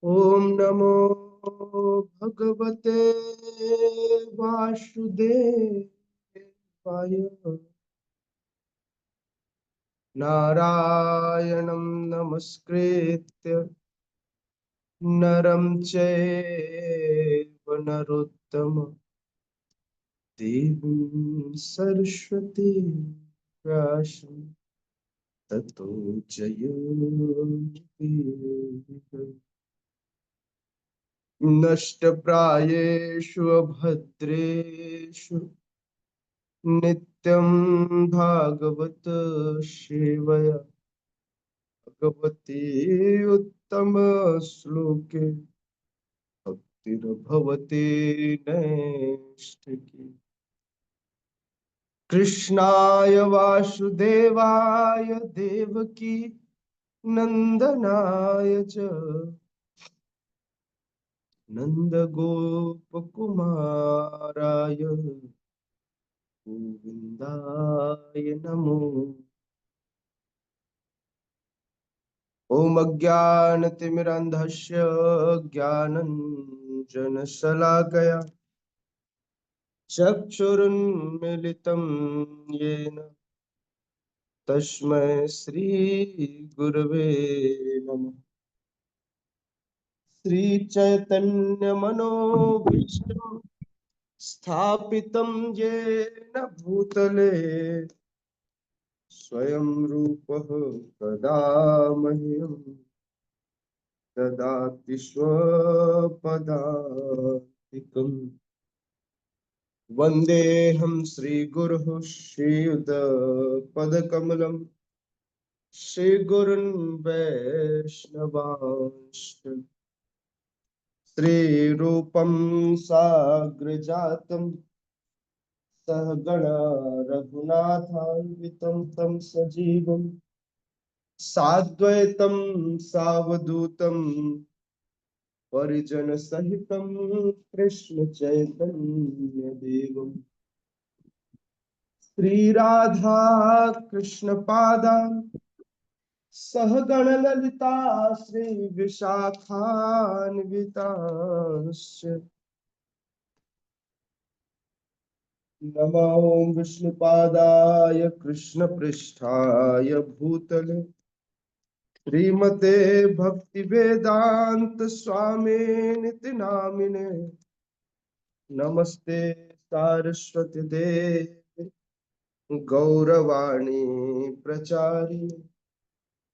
ओम नमो भगवते वासुदेवाय। नारायणं नमस्कृत्य नरं चैव नरोत्तमं देवीं सरस्वती व्यासं ततो जयमुदीरये। नष्टप्रायेषु अभद्रेषु नित्यं भागवत सेवया भगवती उत्तम श्लोके भक्तिर्भवती नैष्ठिकी। कृष्णाय वासुदेवाय देवकी नंदनाय च नंदगोपकुमाराय गोविन्दाय नमो। ॐ अज्ञानतिमिरन्धस्य ज्ञानञ्जनशलाकया चक्षुरुन्मीलितं येन तस्मै श्रीगुरवे नमः। श्रीचैतन्यमनोभीष्टं स्थापितं येन भूतले स्वयं रूपः कदा मह्यं ददाति स्वपदान्तिकम्। वन्देऽहं श्रीगुरुः श्रीयुतपदकमलं श्रीगुरुन् वैष्णवांश्च श्रीरूपं साग्रजातं सहगणा रघुनाथान्वितं तं सजीवं साद्वैतं सावधूतं परिजनसहितं कृष्णचैतन्यदेवं श्रीराधा कृष्णपादान् सहगणललिता श्रीविशाखान्वितांश्च नमो विष्णुपादाय कृष्णपृष्ठाय भूतले श्रीमते भक्तिवेदांत स्वामिनिति नामिने। नमस्ते सारस्वती देवे गौरवाणी प्रचारिणे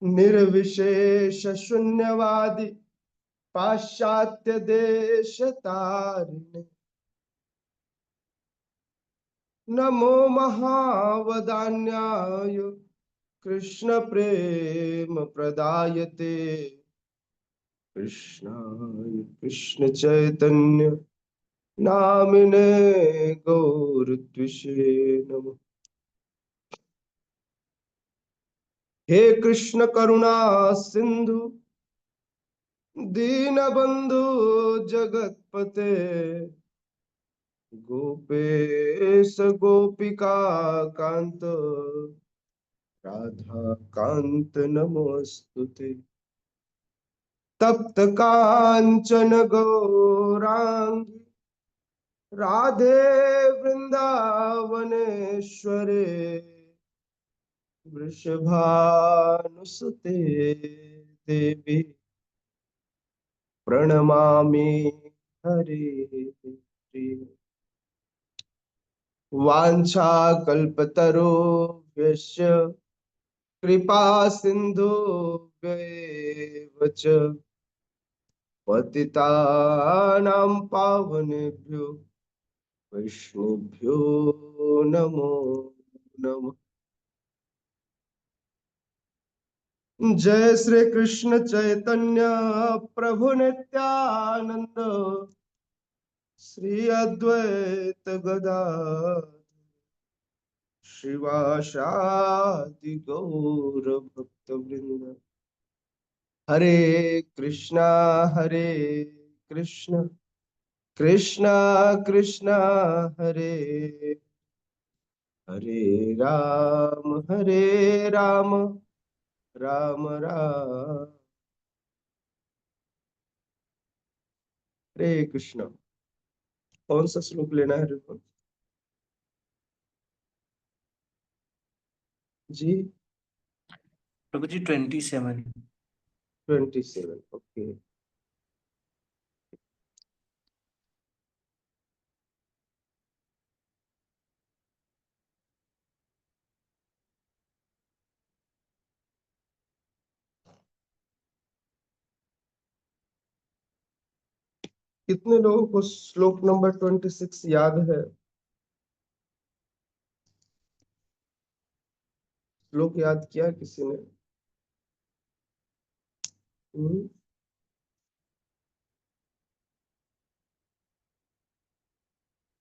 निर्विशेष शून्यवादी पाश्चात्य देश तारिणे। नमो महावदान्याय कृष्ण प्रेम प्रदायते कृष्णाय कृष्ण चैतन्य नामिने गौरत्विषे नमः। हे कृष्ण करुणा सिंधु दीनबंधु जगतपते गोपेश गोपिका कांत राधा कांत नमोस्तुते। तप्त कांचन गौरांगी राधे वृंदावनेश्वरे वृषभानुसुते देवी प्रणमामि हरे। वाञ्छाकल्पतरुभ्यश्च कृपा सिन्धुभ्यैव च पतितानां पावनेभ्यो वैष्णवेभ्यो नमो नमः। जय श्री कृष्ण चैतन्य प्रभु नित्यानंद श्री अद्वैत गदाधर शिवासादि गौर भक्त वृंद। हरे कृष्णा कृष्ण कृष्णा कृष्णा हरे हरे राम राम राम हरे कृष्ण। कौन सा श्लोक लेना है रिपु जी? प्रभु जी 27। 27, ओके। कितने लोगों को श्लोक नंबर 26 याद है? श्लोक याद किया किसी ने?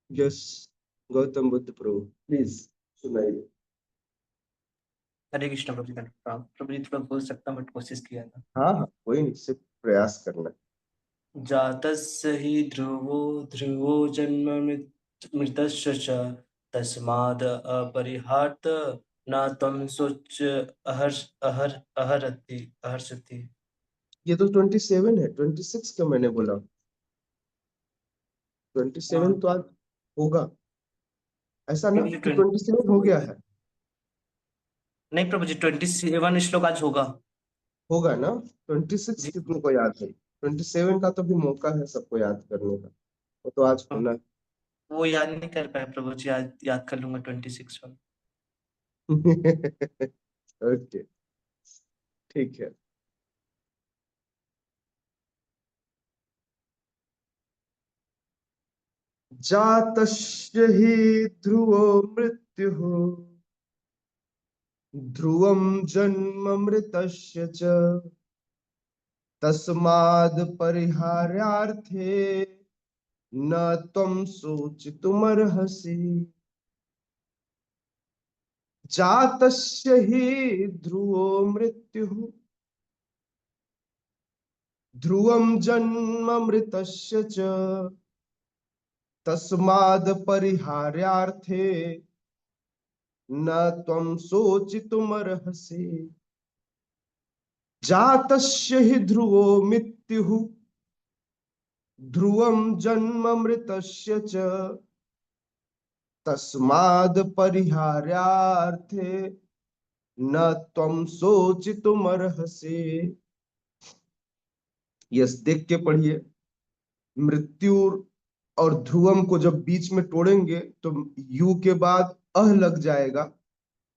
Yes, Gautam Buddha Prabhu, please सुनाइए। हरे कृष्ण प्रभु जी, प्रभु जी थोड़ा बोल सकता हूँ बट कोशिश किया था। हाँ हाँ, कोई नहीं, सिर्फ प्रयास करना है। जातस्य हि ध्रुवो ध्रुवो जन्म मृतस्य च तस्माद् अपरिहार्य न त्वं सोच अहर्षति। ये तो 27 है, 26 का मैंने बोला। 27 तो आज होगा, ऐसा ना प्रभु जी कि 27 हो गया है? नहीं प्रभु जी 27 श्लोक आज होगा। होगा ना? 26 जी कितने को याद है? 27 का तो भी मौका है सबको याद करने का, वो तो आज हाँ, होना है। वो याद नहीं कर पाया प्रभु जी, आज याद कर लूंगा 26 वाला। ओके, ठीक है। जातस्य हि ध्रुवो मृत्युः, ध्रुवं जन्म मृतस्य च, तस्माद् परिहार्यार्थे न त्वं शोचितुमर्हसि। जातस्य हि ध्रुवो मृत्युः, ध्रुवं जन्म मृतस्य च, तस्माद् परिहार्यार्थे न त्वं शोचितुमर्हसि। जातस्य हि ध्रुवो मृत्युः, ध्रुवं जन्म मृतस्य च, तस्माद् परिहार्यार्थे न त्वं शोचितुमर्हसि। यस, देख के पढ़िए। मृत्यु और ध्रुवम को जब बीच में तोड़ेंगे तो यू के बाद अह लग जाएगा,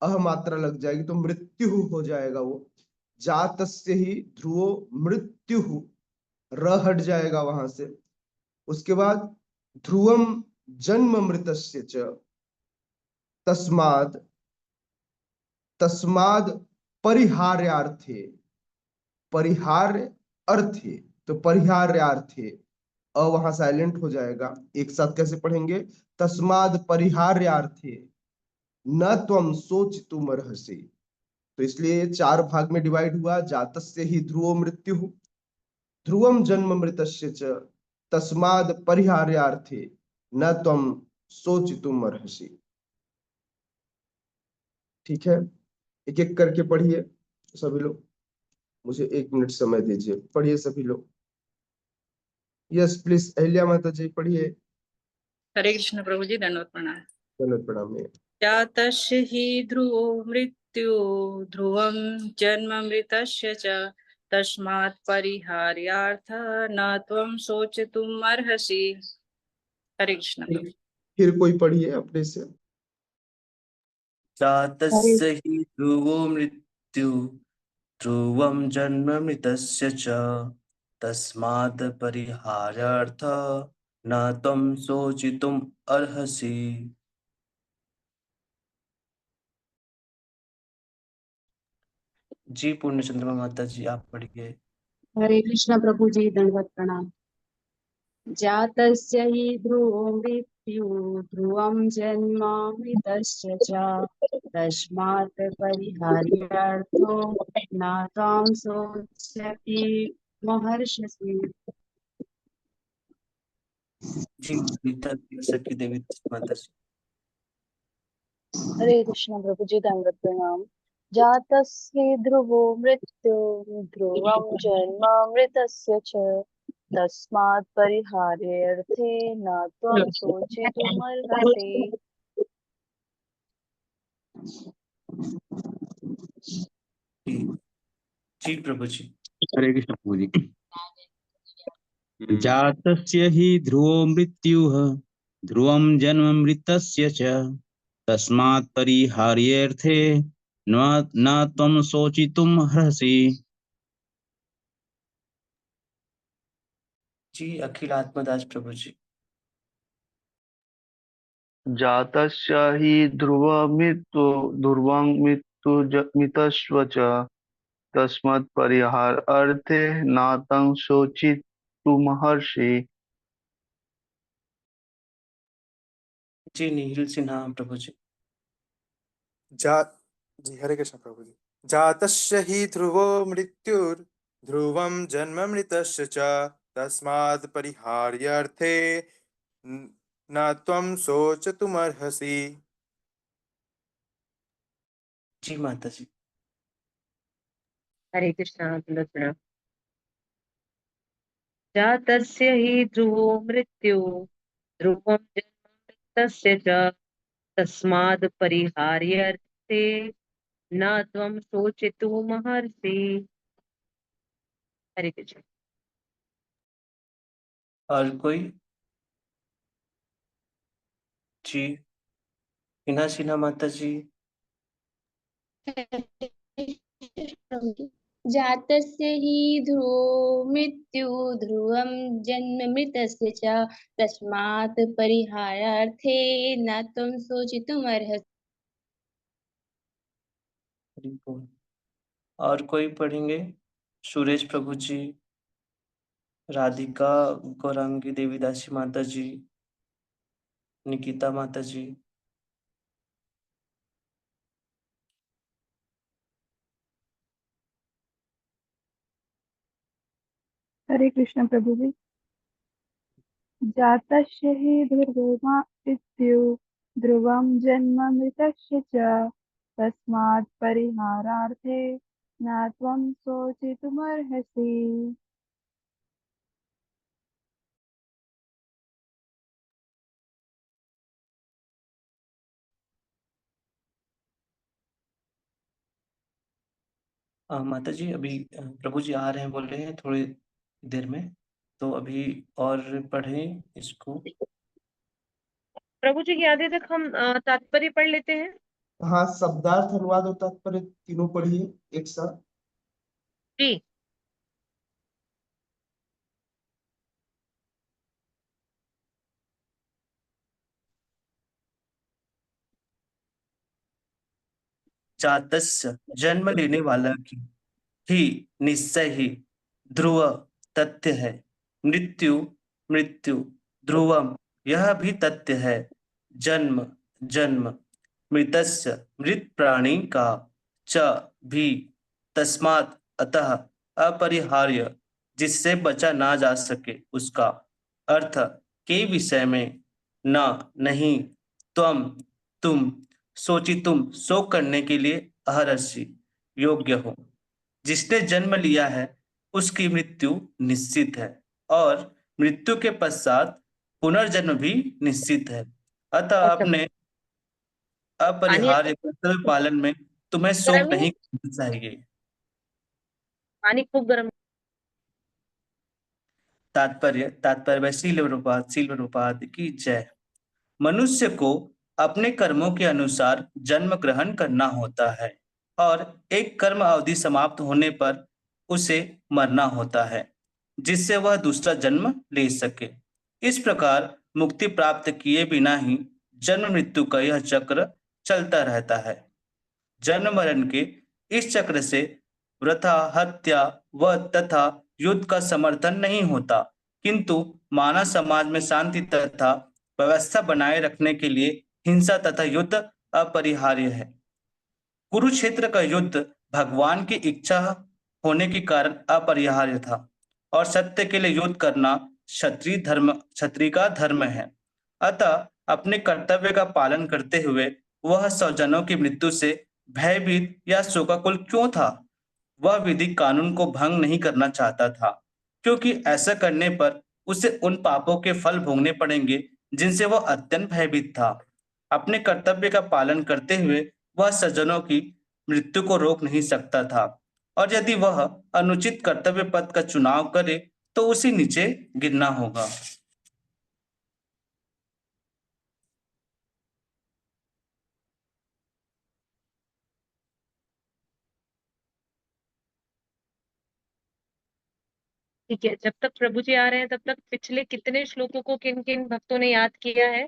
अह मात्रा लग जाएगी तो मृत्यु हो जाएगा वो। जातस्य ही ध्रुवो मृत्यु, र हट जाएगा वहां से। उसके बाद ध्रुवम जन्म मृतस्य च, तस्माद, तस्माद परिहार्यार्थे, परिहार्य अर्थे, तो परिहार्यार्थे अ वहां साइलेंट हो जाएगा। एक साथ कैसे पढ़ेंगे? तस्माद परिहार्यार्थे न त्वं शोचितुमर्हसि। तो इसलिए चार भाग में डिवाइड हुआ। जातस्य ही ध्रुवो मृत्यु, ध्रुवम जन्म मृतस्य च, तस्माद परिहार्यार्थे न त्वं शोचितुमर्हसि। ठीक है, एक एक करके पढ़िए सभी लोग। मुझे 1 मिनट समय दीजिए, पढ़िए सभी लोग। यस प्लीज, अहिल्या माता जी पढ़िए। हरे कृष्ण प्रभु जी, दंडवत प्रणाम। चलो प्रणाम। जातस्य हि ध्रुवो मृत्यु, ध्रुवं जन्म मृतस्य च, तस्मात् परिहार्यार्थ न त्वं शोचितुम् अर्हसि। हरे कृष्ण प्रभु। फिर कोई पढ़िए अपने से। जातस्य हि ध्रुवो मृत्यु ध्रुवं जन्म मृतस्य च, तस्मात् परिहार्यार्थ न त्वं शोचितुम् अर्हसि। जी पूर्णचंद्रमा माता जी आप पढ़िए। हरे कृष्ण प्रभु जी, दंडवत प्रणाम। जातस्य हि ध्रुवो मृत्यु, ध्रुवं जन्म मृतस्य च, तस्मात् परिहार्यार्थो न त्वां शोचति महर्षसि। जी गीता सखी देवी माता जी। हरे कृष्ण प्रभु जी, दंडवत प्रणाम। जातस्य ध्रुवो मृत्यु, ध्रुवं जन्म मृतस्य च, तस्मात् परिहार्यर्थे न त्वं शोचितुमर्हसि। जी प्रभु जी। हरे कृष्ण प्रभु जी। जातस्य हि ध्रुवो मृत्युः ध्रुवं जन्म मृतस्य च तस्मात् परिहार्यर्थे न त्वं शोचितुम् अर्हसि। जी अखिल आत्मदास प्रभु जी। जातस्य हि ध्रुवं मृतस्व च तस्मात् परिहारार्थे नातं शोचितुमर्हसि। जी निखिल सिन्हा प्रभु जी। जा जी हरे कृष्ण प्रभु जी। जातस्य हि ध्रुवो मृत्युर्ध्रुवं जन्म मृतस्य च तस्मात् परिहार्यर्थे न त्वं शोचितुमर्हसि। जी माता जी। हरे कृष्ण प्रणाम। जातस्य हि ध्रुवो मृत्यु ध्रुवं जन्म मृतस्य च तस्माद् परिहार्यर्थे न त्वं शोचितुमर्हसि। हरे कृष्ण। और कोई? जी हिना सिन्हा माता जी। जातस्य हि ध्रुवो मृत्यु ध्रुवं जन्म मृतस्य च तस्मात् परिहारार्थे न त्वं शोचितुमर्हसि। हरि बोल। और कोई पढ़ेंगे? सुरेश प्रभु जी, राधिका गौरांगी देवीदासी माता जी, निकिता माता जी। हरे कृष्ण प्रभु जी। जातस्य हि ध्रुवं जन्म मृतस्य च तस्मात् परिहारार्थे न त्वं शोचितुमर्हसि। माता जी अभी प्रभु जी आ रहे हैं, बोल रहे हैं थोड़ी देर में, तो अभी और पढ़ें इसको। प्रभु जी की आधे तक हम तात्पर्य पढ़ लेते हैं। हाँ, शब्दार्थ अनुवाद और तात्पर्य तीनों पढ़िए एक साथ। जी जातस्य जन्म लेने वाला की ही निश्चय ही ध्रुव तथ्य है, मृत्यु मृत्यु ध्रुवम यह भी तथ्य है, जन्म जन्म मृतस्य मृत प्राणी का च भी तस्मात् अतः अपरिहार्य जिससे बचा ना जा सके उसका अर्थ के विषय में न नहीं त्वम तुम सोचितुम शोक करने के लिए अहर्षि योग्य हो। जिसने जन्म लिया है उसकी मृत्यु निश्चित है और मृत्यु के पश्चात पुनर्जन्म भी निश्चित है। अतः अच्छा, अपने पानी अपरिहार्य कर्तव्य पालन में तुम्हें शोक गर्म है, नहीं करना चाहिए। पानी खूब गर्म। तात्पर्य शील प्रभुपाद की जय। मनुष्य को अपने कर्मों के अनुसार जन्म ग्रहण करना होता है और एक कर्म अवधि समाप्त होने पर उसे मरना होता है जिससे वह दूसरा जन्म ले सके। इस प्रकार मुक्ति प्राप्त किए बिना ही जन्म मृत्यु का यह चक्र चलता रहता है। जन्म मरण के इस चक्र से वृथा हत्या व तथा युद्ध का समर्थन नहीं होता, किंतु मानव समाज में शांति तथा व्यवस्था बनाए रखने के लिए हिंसा तथा युद्ध अपरिहार्य है। कुरुक्षेत्र का युद्ध भगवान की इच्छा होने के कारण अपरिहार्य था और सत्य के लिए युद्ध करना क्षत्रिय का धर्म है। अतः अपने कर्तव्य का पालन करते हुए वह स्वजनों की मृत्यु से भयभीत या शोकाकुल क्यों था? वह विधि कानून को भंग नहीं करना चाहता था, क्योंकि ऐसा करने पर उसे उन पापों के फल भोगने पड़ेंगे जिनसे वह अत्यंत भयभीत था। अपने कर्तव्य का पालन करते हुए वह सज्जनों की मृत्यु को रोक नहीं सकता था, और यदि वह अनुचित कर्तव्य पथ का चुनाव करे तो उसे नीचे गिरना होगा। ठीक है, जब तक प्रभु जी आ रहे हैं तब तक पिछले कितने श्लोकों को किन किन भक्तों ने याद किया है?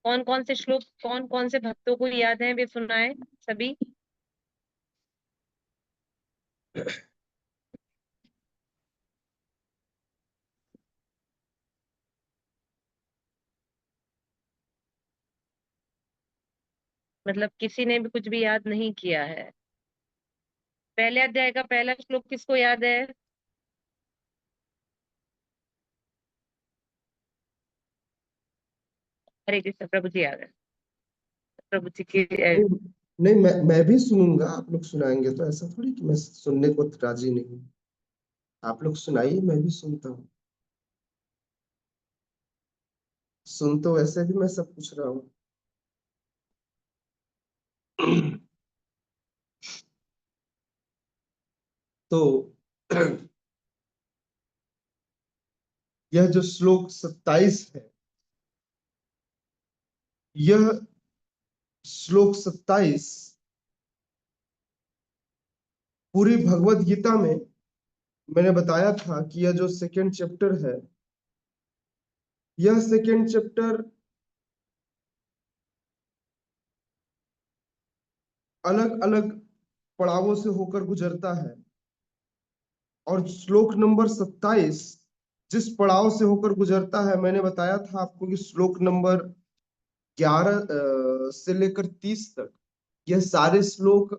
कौन कौन से श्लोक कौन कौन से भक्तों को याद है, वे सुनाए सभी। मतलब किसी ने भी कुछ भी याद नहीं किया है? पहले अध्याय का पहला श्लोक किसको याद है? हरे कृष्ण, प्रभु जी याद है। प्रभु जी की नहीं, नहीं, मैं भी सुनूंगा, आप लोग सुनाएंगे तो ऐसा थोड़ी कि मैं सुनने को राजी नहीं हूँ। आप लोग सुनाइए, मैं भी सुनता हूँ। सुन तो वैसे भी मैं सब पूछ रहा हूँ। तो यह जो श्लोक 27 है, यह श्लोक 27 पूरी भगवत गीता में मैंने बताया था कि यह जो सेकेंड चैप्टर है, यह सेकेंड चैप्टर अलग अलग पड़ावों से होकर गुजरता है, और श्लोक नंबर 27 जिस पड़ाव से होकर गुजरता है, मैंने बताया था आपको कि श्लोक नंबर 11 से लेकर 30 तक यह सारे श्लोक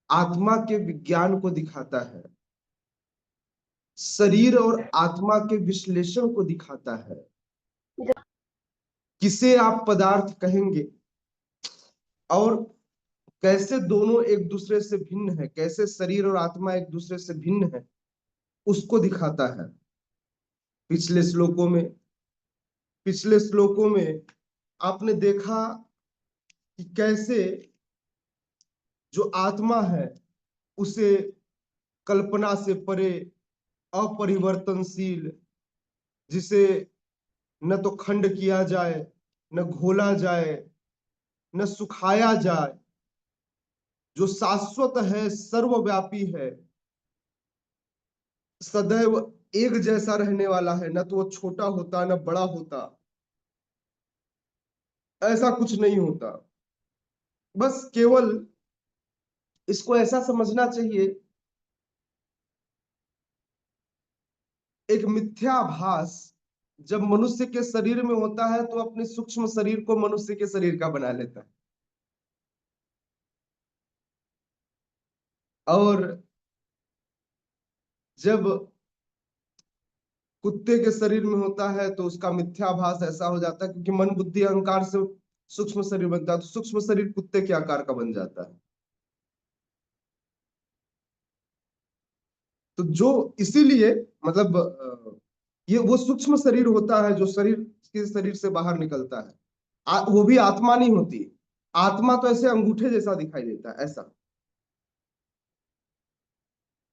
आत्मा के विज्ञान को दिखाता है, शरीर और आत्मा के विश्लेषण को दिखाता है। किसे आप पदार्थ कहेंगे और कैसे दोनों एक दूसरे से भिन्न है, कैसे शरीर और आत्मा एक दूसरे से भिन्न है, उसको दिखाता है। पिछले श्लोकों में आपने देखा कि कैसे जो आत्मा है उसे कल्पना से परे, अपरिवर्तनशील, जिसे न तो खंड किया जाए, न घोला जाए, न सुखाया जाए, जो शाश्वत है, सर्वव्यापी है, सदैव एक जैसा रहने वाला है, न तो वो छोटा होता न बड़ा होता, ऐसा कुछ नहीं होता। बस केवल इसको ऐसा समझना चाहिए, एक मिथ्याभास जब मनुष्य के शरीर में होता है तो अपने सूक्ष्म शरीर को मनुष्य के शरीर का बना लेता है, और जब कुत्ते के शरीर में होता है तो उसका मिथ्याभास ऐसा हो जाता है, क्योंकि मन बुद्धि अहंकार से सूक्ष्म शरीर बनता है, तो सूक्ष्म शरीर कुत्ते के आकार का बन जाता है। तो जो इसीलिए मतलब ये वो सूक्ष्म शरीर होता है जो शरीर के शरीर से बाहर निकलता है, वो भी आत्मा नहीं होती। आत्मा तो ऐसे अंगूठे जैसा दिखाई देता है, ऐसा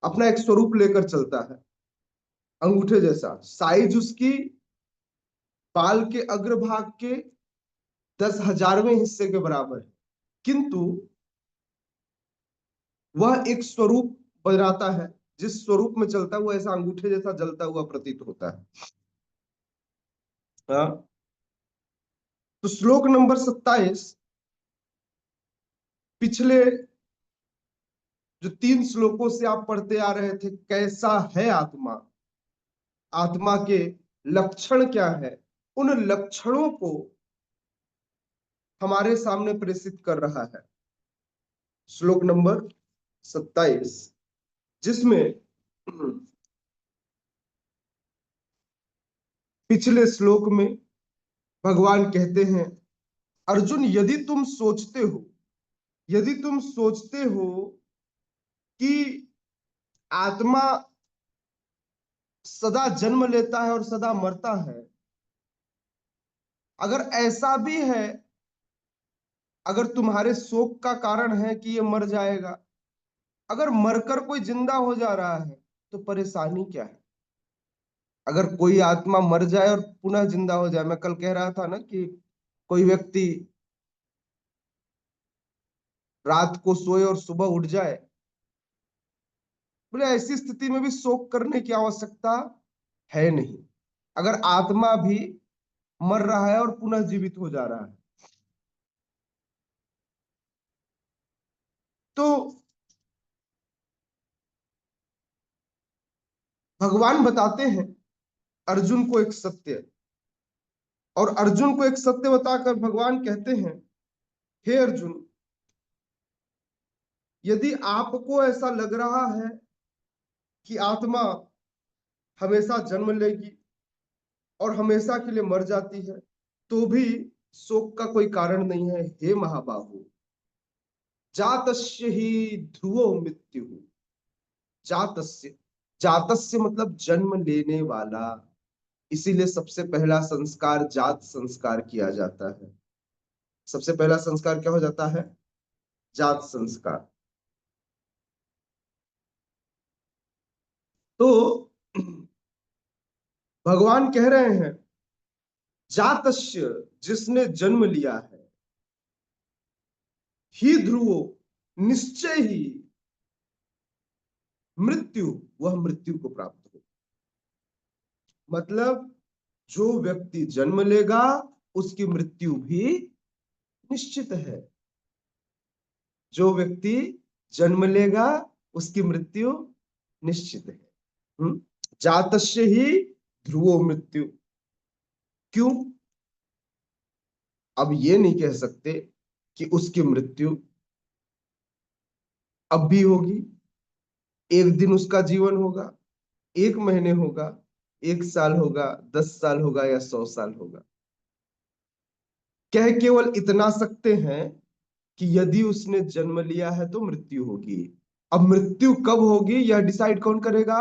अपना एक स्वरूप लेकर चलता है, अंगूठे जैसा। साइज उसकी बाल के अग्रभाग के 10,000वें हिस्से के बराबर है, किंतु वह एक स्वरूप बनाता है, जिस स्वरूप में चलता है वो ऐसा अंगूठे जैसा जलता हुआ प्रतीत होता है। हाँ, तो श्लोक नंबर 27 पिछले जो 3 श्लोकों से आप पढ़ते आ रहे थे, कैसा है आत्मा, आत्मा के लक्षण क्या है, उन लक्षणों को हमारे सामने प्रेषित कर रहा है श्लोक नंबर 27, जिसमें पिछले श्लोक में भगवान कहते हैं, अर्जुन यदि तुम सोचते हो कि आत्मा सदा जन्म लेता है और सदा मरता है, अगर ऐसा भी है, अगर तुम्हारे शोक का कारण है कि ये मर जाएगा, अगर मरकर कोई जिंदा हो जा रहा है तो परेशानी क्या है? अगर कोई आत्मा मर जाए और पुनः जिंदा हो जाए, मैं कल कह रहा था ना कि कोई व्यक्ति रात को सोए और सुबह उठ जाए, बोले ऐसी स्थिति में भी शोक करने की आवश्यकता है नहीं। अगर आत्मा भी मर रहा है और पुनः जीवित हो जा रहा है, तो भगवान बताते हैं अर्जुन को एक सत्य, और अर्जुन को एक सत्य बताकर भगवान कहते हैं, हे अर्जुन, यदि आपको ऐसा लग रहा है कि आत्मा हमेशा जन्म लेगी और हमेशा के लिए मर जाती है, तो भी शोक का कोई कारण नहीं है। हे महाबाहु, जातस्य ही ध्रुवो मृत्यु। जातस्य, जातस्य मतलब जन्म लेने वाला, इसीलिए सबसे पहला संस्कार जात संस्कार किया जाता है। सबसे पहला संस्कार क्या हो जाता है? जात संस्कार। तो भगवान कह रहे हैं जातस्य, जिसने जन्म लिया है, ही ध्रुवो, निश्चय ही, मृत्यु, वह मृत्यु को प्राप्त हो। मतलब जो व्यक्ति जन्म लेगा उसकी मृत्यु भी निश्चित है। जो व्यक्ति जन्म लेगा उसकी मृत्यु निश्चित है। जातस्य ही ध्रुवो मृत्यु। क्यों? अब ये नहीं कह सकते कि उसकी मृत्यु अब भी होगी, एक दिन उसका जीवन होगा, एक महीने होगा, एक साल होगा, 10 साल होगा या 100 साल होगा। कह केवल इतना सकते हैं कि यदि उसने जन्म लिया है तो मृत्यु होगी। अब मृत्यु कब होगी यह डिसाइड कौन करेगा?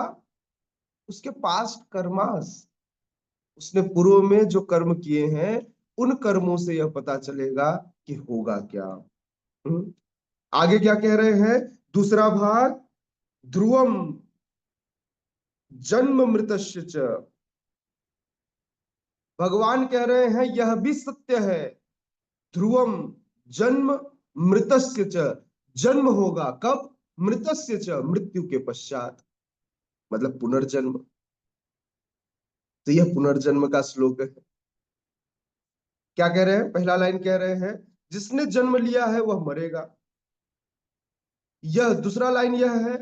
उसके पास्ट कर्मास, उसने पूर्व में जो कर्म किए हैं उन कर्मों से यह पता चलेगा कि होगा क्या। आगे क्या कह रहे हैं? दूसरा भाग, ध्रुवम जन्म मृतस्य च। भगवान कह रहे हैं यह भी सत्य है, ध्रुवम जन्म मृतस्य च, जन्म होगा कब? मृतस्य च, मृत्यु के पश्चात, मतलब पुनर्जन्म। तो यह पुनर्जन्म का श्लोक है। क्या कह रहे हैं? पहला लाइन कह रहे हैं जिसने जन्म लिया है वह मरेगा। यह दूसरा लाइन यह है,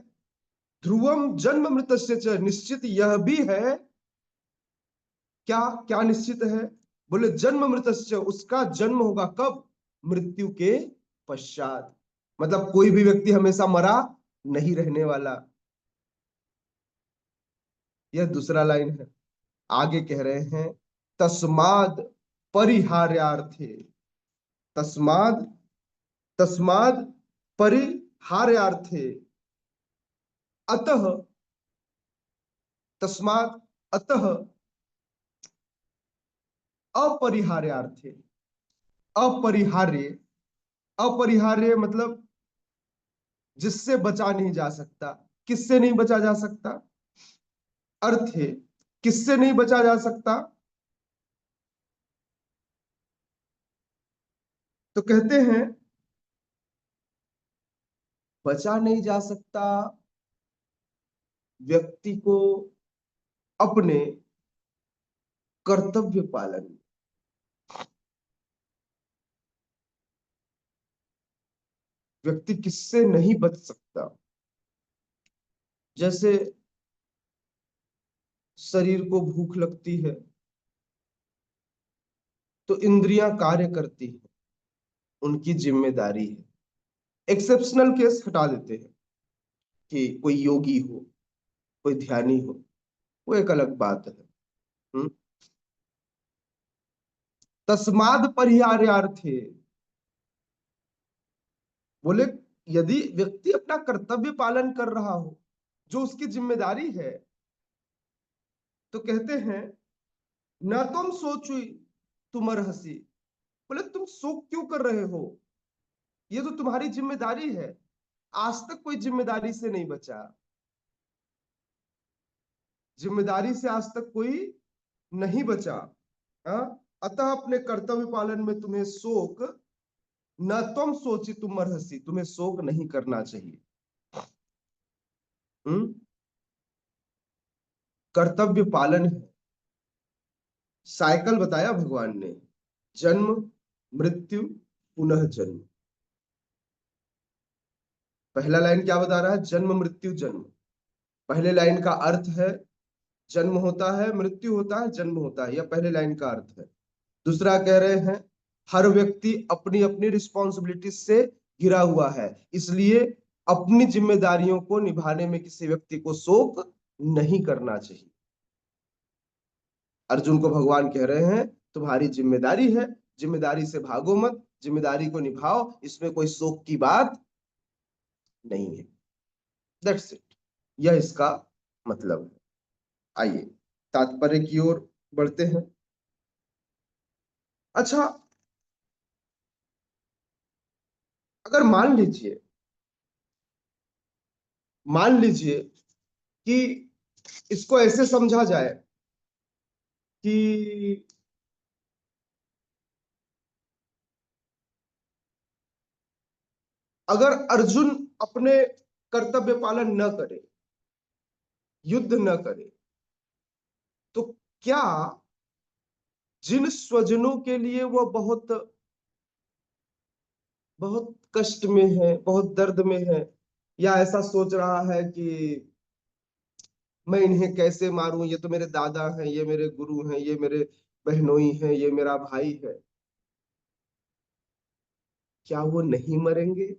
ध्रुवम जन्म मृतस्य च, निश्चित यह भी है। क्या क्या निश्चित है? बोले जन्म मृतस्य, उसका जन्म होगा कब? मृत्यु के पश्चात। मतलब कोई भी व्यक्ति हमेशा मरा नहीं रहने वाला। यह दूसरा लाइन है। आगे कह रहे हैं तस्माद परिहार्यार्थे, तस्माद, तस्माद परिहार्यार्थे, अतः, तस्माद अतः, अपरिहार्यार्थे। अपरिहार्य, अपरिहार्य मतलब जिससे बचा नहीं जा सकता। किससे नहीं बचा जा सकता? अर्थ है, किससे नहीं बचा जा सकता? तो कहते हैं बचा नहीं जा सकता व्यक्ति को अपने कर्तव्य पालन। व्यक्ति किससे नहीं बच सकता? जैसे शरीर को भूख लगती है तो इंद्रियां कार्य करती है, उनकी जिम्मेदारी है। एक्सेप्शनल केस हटा देते हैं कि कोई योगी हो, कोई ध्यानी हो, वो एक अलग बात है। तस्माद परिहार्यार्थे, बोले यदि व्यक्ति अपना कर्तव्य पालन कर रहा हो, जो उसकी जिम्मेदारी है, तो कहते हैं न तुम सोचो तुम हंसी, बोले तुम शोक क्यों कर रहे हो, ये तो तुम्हारी जिम्मेदारी है। आज तक कोई जिम्मेदारी से नहीं बचा, जिम्मेदारी से आज तक कोई नहीं बचा। हाँ? अतः अपने कर्तव्य पालन में तुम्हें शोक न तुम सोची तुम हंसी, तुम्हें शोक नहीं करना चाहिए। कर्तव्य पालन है। साइकिल बताया भगवान ने, जन्म मृत्यु पुनः जन्म। पहला लाइन क्या बता रहा है, जन्म मृत्यु जन्म। पहले लाइन का अर्थ है जन्म होता है, मृत्यु होता है, जन्म होता है, यह पहले लाइन का अर्थ है। दूसरा कह रहे हैं हर व्यक्ति अपनी अपनी रिस्पॉन्सिबिलिटी से घिरा हुआ है, इसलिए अपनी जिम्मेदारियों को निभाने में किसी व्यक्ति को शोक नहीं करना चाहिए। अर्जुन को भगवान कह रहे हैं तुम्हारी जिम्मेदारी है, जिम्मेदारी से भागो मत, जिम्मेदारी को निभाओ, इसमें कोई शोक की बात नहीं है। दैट्स इट, यह इसका मतलब है। आइए तात्पर्य की ओर बढ़ते हैं। अच्छा, अगर मान लीजिए कि इसको ऐसे समझा जाए कि अगर अर्जुन अपने कर्तव्य पालन न करे, युद्ध न करे, तो क्या जिन स्वजनों के लिए वह बहुत बहुत कष्ट में है, बहुत दर्द में है, या ऐसा सोच रहा है कि मैं इन्हें कैसे मारूं, ये तो मेरे दादा हैं, ये मेरे गुरु हैं, ये मेरे बहनोई हैं, ये मेरा भाई है, क्या वो नहीं मरेंगे?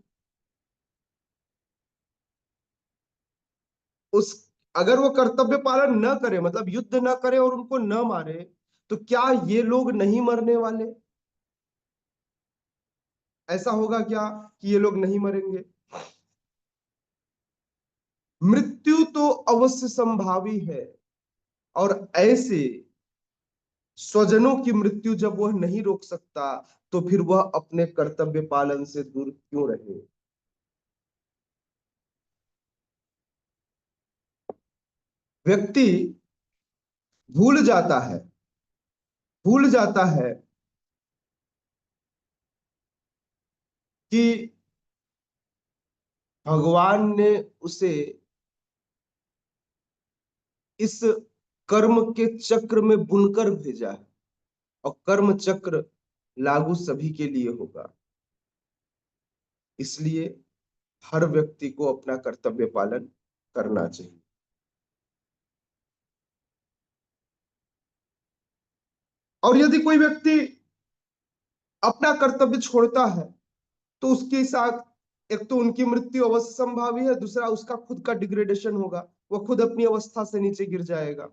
उस अगर वो कर्तव्य पालन न करे, मतलब युद्ध न करे और उनको न मारे, तो क्या ये लोग नहीं मरने वाले? ऐसा होगा क्या कि ये लोग नहीं मरेंगे? मृत्यु तो अवश्य संभावी है, और ऐसे स्वजनों की मृत्यु जब वह नहीं रोक सकता, तो फिर वह अपने कर्तव्य पालन से दूर क्यों रहे? व्यक्ति भूल जाता है कि भगवान ने उसे इस कर्म के चक्र में बुनकर भेजा है, और कर्म चक्र लागू सभी के लिए होगा। इसलिए हर व्यक्ति को अपना कर्तव्य पालन करना चाहिए। और यदि कोई व्यक्ति अपना कर्तव्य छोड़ता है, तो उसके साथ एक तो उनकी मृत्यु अवश्य संभावी है, दूसरा उसका खुद का डिग्रेडेशन होगा, वह खुद अपनी अवस्था से नीचे गिर जाएगा,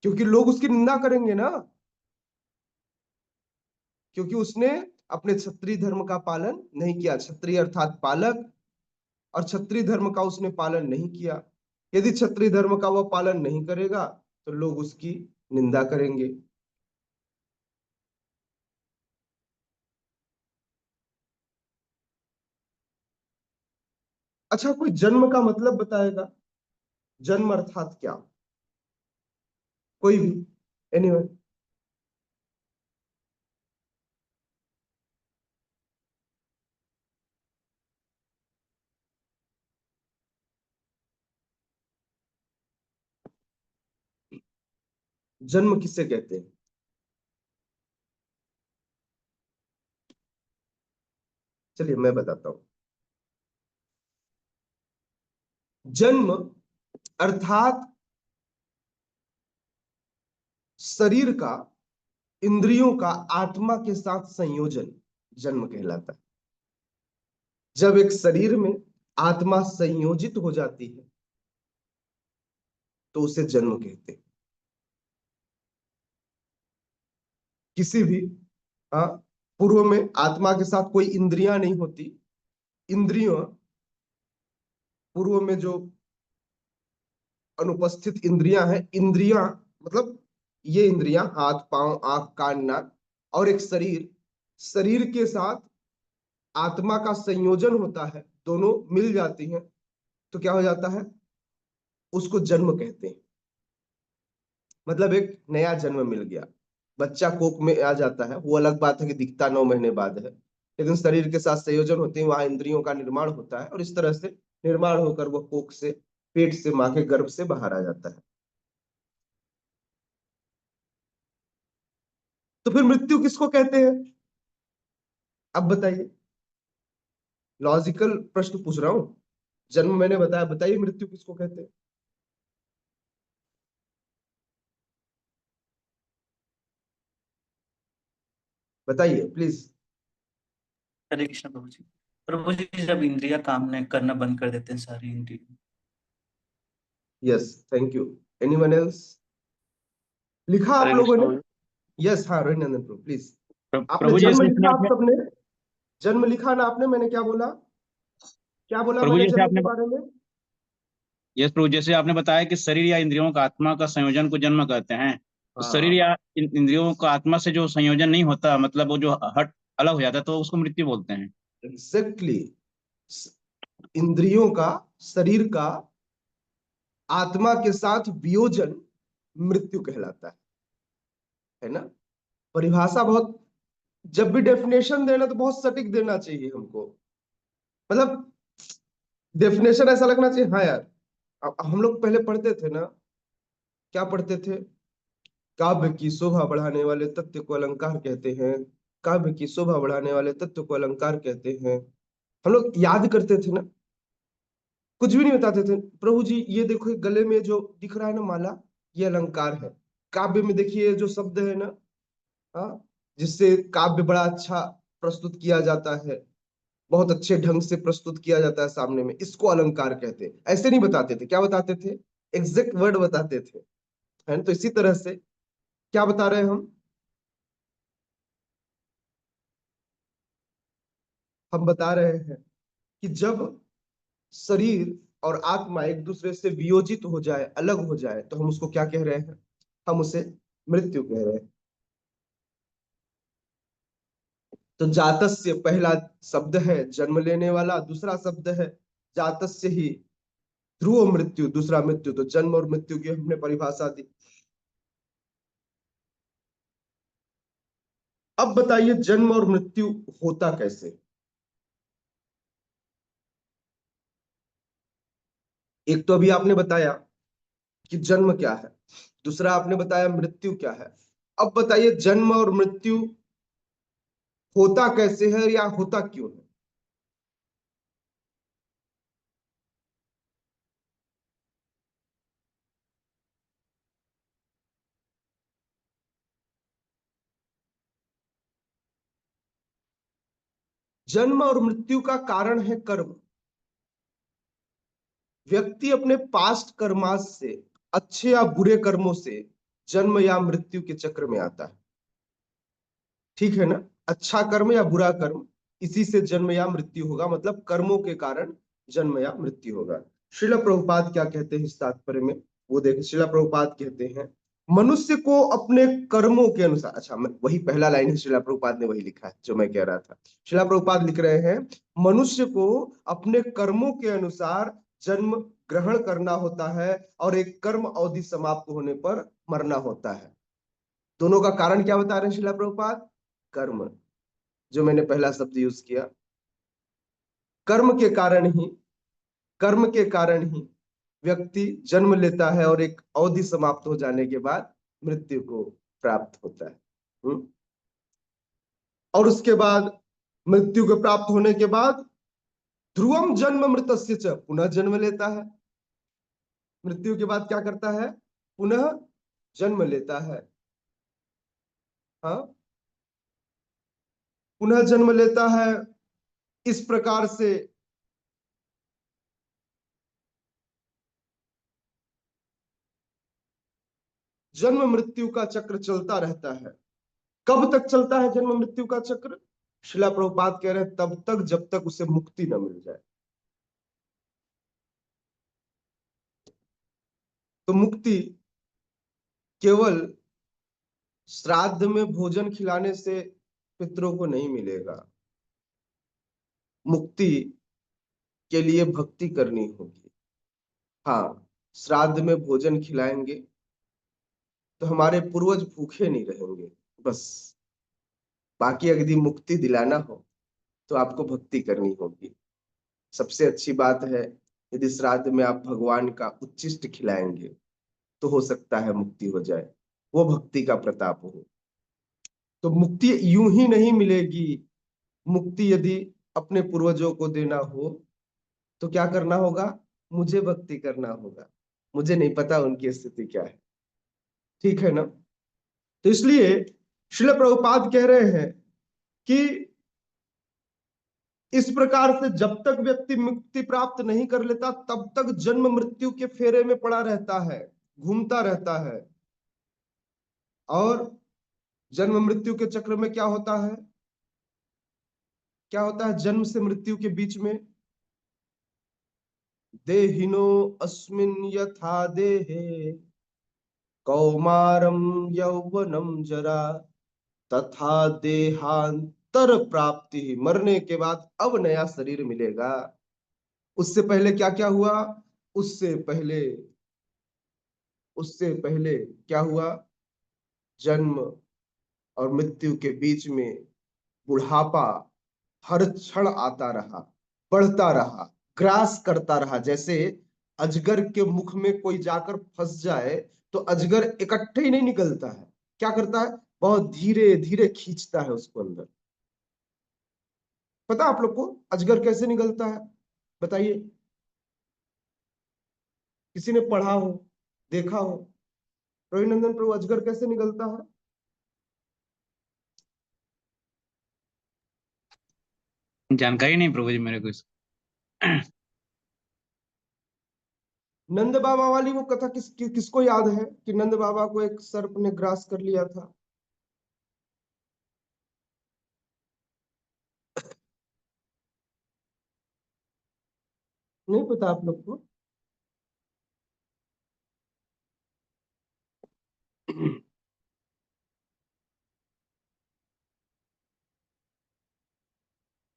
क्योंकि लोग उसकी निंदा करेंगे ना, क्योंकि उसने अपने क्षत्रिय धर्म का पालन नहीं किया। क्षत्रिय अर्थात पालक, और क्षत्रिय धर्म का उसने पालन नहीं किया। यदि क्षत्रिय धर्म का वह पालन नहीं करेगा, तो लोग उसकी निंदा करेंगे। अच्छा, कोई जन्म का मतलब बताएगा? जन्म अर्थात क्या? कोई भी, एनीवन? जन्म किसे कहते हैं? चलिए मैं बताता हूं। जन्म अर्थात शरीर का, इंद्रियों का आत्मा के साथ संयोजन जन्म कहलाता है। जब एक शरीर में आत्मा संयोजित हो जाती है, तो उसे जन्म कहते हैं। किसी भी पूर्व में आत्मा के साथ कोई इंद्रियां नहीं होती। इंद्रियों पूर्व में जो अनुपस्थित इंद्रियां हैं। इंद्रियां मतलब ये इंद्रियां, हाथ पांव आंख कान नाक और एक शरीर, शरीर के साथ आत्मा का संयोजन होता है, दोनों मिल जाती हैं तो क्या हो जाता है, उसको जन्म कहते हैं। मतलब एक नया जन्म मिल गया। बच्चा कोख में आ जाता है, वो अलग बात है कि दिखता 9 महीने बाद है, लेकिन शरीर के साथ संयोजन होते हैं, वहां इंद्रियों का निर्माण होता है और इस तरह से निर्माण होकर वह कोख से, पेट से, मां के गर्भ से बाहर आ जाता है। तो फिर मृत्यु किसको कहते हैं, अब बताइए। लॉजिकल प्रश्न पूछ रहा हूं। जन्म मैंने बताया, बताइए मृत्यु किसको कहते हैं। बताइए प्लीज। हरे कृष्ण प्रभु जी। प्रभु जी, जब इंद्रिया काम नहीं करना बंद कर देते हैं सारी इंद्रिया। Yes, thank you. Anyone else? लिखा आप हरे लोगों कृष्ण ने? प्रभु यस, हाँ रोहिनंदन प्रभु प्लीज। आपने प्रभु जी जन्म जैसे इसमें लिखा, आप आपने, सबने जन्म लिखा ना आपने? मैंने क्या बोला, क्या बोला प्रभु जी मैंने जैसे जन्म आपने, के बारे में? यस प्रभु, जैसे आपने बताया कि शरीर या इंद्रियों का आत्मा का संयोजन को जन्म कहते हैं, तो शरीर हाँ या इंद्रियों का आत्मा से जो संयोजन नहीं होता, मतलब वो जो हट अलग हो जाता है, तो उसको मृत्यु बोलते हैं। एग्जैक्टली। इंद्रियों का, शरीर का आत्मा के साथ वियोजन मृत्यु कहलाता है ना। परिभाषा बहुत, जब भी डेफिनेशन देना तो बहुत सटीक देना चाहिए हमको। मतलब डेफिनेशन ऐसा लगना चाहिए, हाँ यार। अब हम लोग पहले पढ़ते थे ना, क्या पढ़ते थे, काव्य की शोभा बढ़ाने वाले तत्व को अलंकार कहते हैं, काव्य की शोभा बढ़ाने वाले तत्व को अलंकार कहते हैं। हम लोग याद करते थे ना, कुछ भी नहीं बताते थे। प्रभु जी ये देखो, गले में जो दिख रहा है ना माला, ये अलंकार है। काव्य में देखिए जो शब्द है ना, हाँ, जिससे काव्य बड़ा अच्छा प्रस्तुत किया जाता है, बहुत अच्छे ढंग से प्रस्तुत किया जाता है सामने में, इसको अलंकार कहते हैं। ऐसे नहीं बताते थे, क्या बताते थे, एग्जैक्ट वर्ड बताते थे, है ना। तो इसी तरह से क्या बता रहे हैं हम बता रहे हैं कि जब शरीर और आत्मा एक दूसरे से वियोजित हो जाए, अलग हो जाए, तो हम उसको क्या कह रहे हैं, हम उसे मृत्यु कह रहे हैं। तो जातस्य पहला शब्द है जन्म लेने वाला, दूसरा शब्द है जातस्य ही ध्रुव मृत्यु, दूसरा मृत्यु। तो जन्म और मृत्यु की हमने परिभाषा दी। अब बताइए जन्म और मृत्यु होता कैसे। एक तो अभी आपने बताया कि जन्म क्या है, दूसरा आपने बताया मृत्यु क्या है। अब बताइए जन्म और मृत्यु होता कैसे है या होता क्यों है। जन्म और मृत्यु का कारण है कर्म। व्यक्ति अपने पास्ट कर्मास से, अच्छे या बुरे कर्मों से जन्म या मृत्यु के चक्र में आता है। ठीक है ना, अच्छा कर्म या बुरा कर्म, इसी से जन्म या मृत्यु होगा, मतलब कर्मों के कारण जन्म या मृत्यु होगा। श्रील प्रभुपाद क्या कहते हैं इस तात्पर्य में, वो देखें। श्रील प्रभुपाद कहते हैं मनुष्य को अपने कर्मों के अनुसार, अच्छा वही पहला लाइन है, श्रील प्रभुपाद ने वही लिखा है जो मैं कह रहा था। श्रील प्रभुपाद लिख रहे हैं मनुष्य को अपने कर्मों के अनुसार जन्म ग्रहण करना होता है और एक कर्म अवधि समाप्त होने पर मरना होता है। दोनों का कारण क्या बता रहे हैं श्रील प्रभुपाद, कर्म, जो मैंने पहला शब्द यूज किया। कर्म के कारण ही, कर्म के कारण ही व्यक्ति जन्म लेता है और एक अवधि समाप्त हो जाने के बाद मृत्यु को प्राप्त होता है। और उसके बाद मृत्यु को प्राप्त होने के बाद ध्रुवम जन्म मृतस्य च, पुनः जन्म लेता है। मृत्यु के बाद क्या करता है, पुनः जन्म लेता है। हाँ, पुनः जन्म लेता है। इस प्रकार से जन्म मृत्यु का चक्र चलता रहता है। कब तक चलता है जन्म मृत्यु का चक्र? शिला प्रभुपाद कह रहे हैं तब तक जब तक उसे मुक्ति न मिल जाए। तो मुक्ति केवल श्राद्ध में भोजन खिलाने से पितरों को नहीं मिलेगा। मुक्ति के लिए भक्ति करनी होगी। हाँ, श्राद्ध में भोजन खिलाएंगे तो हमारे पूर्वज भूखे नहीं रहेंगे, बस। बाकी यदि मुक्ति दिलाना हो तो आपको भक्ति करनी होगी। सबसे अच्छी बात है, यदि श्राद्ध में आप भगवान का उच्छिष्ट खिलाएंगे तो हो सकता है मुक्ति हो जाए, वो भक्ति का प्रताप हो। तो मुक्ति यूं ही नहीं मिलेगी। मुक्ति यदि अपने पूर्वजों को देना हो तो क्या करना होगा? मुझे भक्ति करना होगा। मुझे नहीं पता उनकी स्थिति क्या है, ठीक है ना? तो इसलिए श्रील प्रभुपाद कह रहे हैं कि इस प्रकार से जब तक व्यक्ति मुक्ति प्राप्त नहीं कर लेता तब तक जन्म मृत्यु के फेरे में पड़ा रहता है, घूमता रहता है। और जन्म मृत्यु के चक्र में क्या होता है? क्या होता है जन्म से मृत्यु के बीच में? देहिनो अस्मिन् यथा देहे कौमारम यौवनम जरा तथा देहांतर प्राप्ति। मरने के बाद अब नया शरीर मिलेगा। उससे पहले क्या क्या हुआ? उससे पहले क्या हुआ? जन्म और मृत्यु के बीच में बुढ़ापा हर क्षण आता रहा, बढ़ता रहा, ग्रास करता रहा। जैसे अजगर के मुख में कोई जाकर फंस जाए तो अजगर इकट्ठे ही नहीं निकलता है, क्या करता है? बहुत धीरे धीरे खींचता है उसको अंदर। पता आप लोग को अजगर कैसे निकलता है? बताइए, किसी ने पढ़ा हो, देखा हो? रविनंदन प्रभु, अजगर कैसे निकलता है? जानकारी नहीं प्रभु जी मेरे को नंद बाबा वाली वो कथा किसको याद है कि नंद बाबा को एक सर्प ने ग्रास कर लिया था? नहीं पता आप लोग को?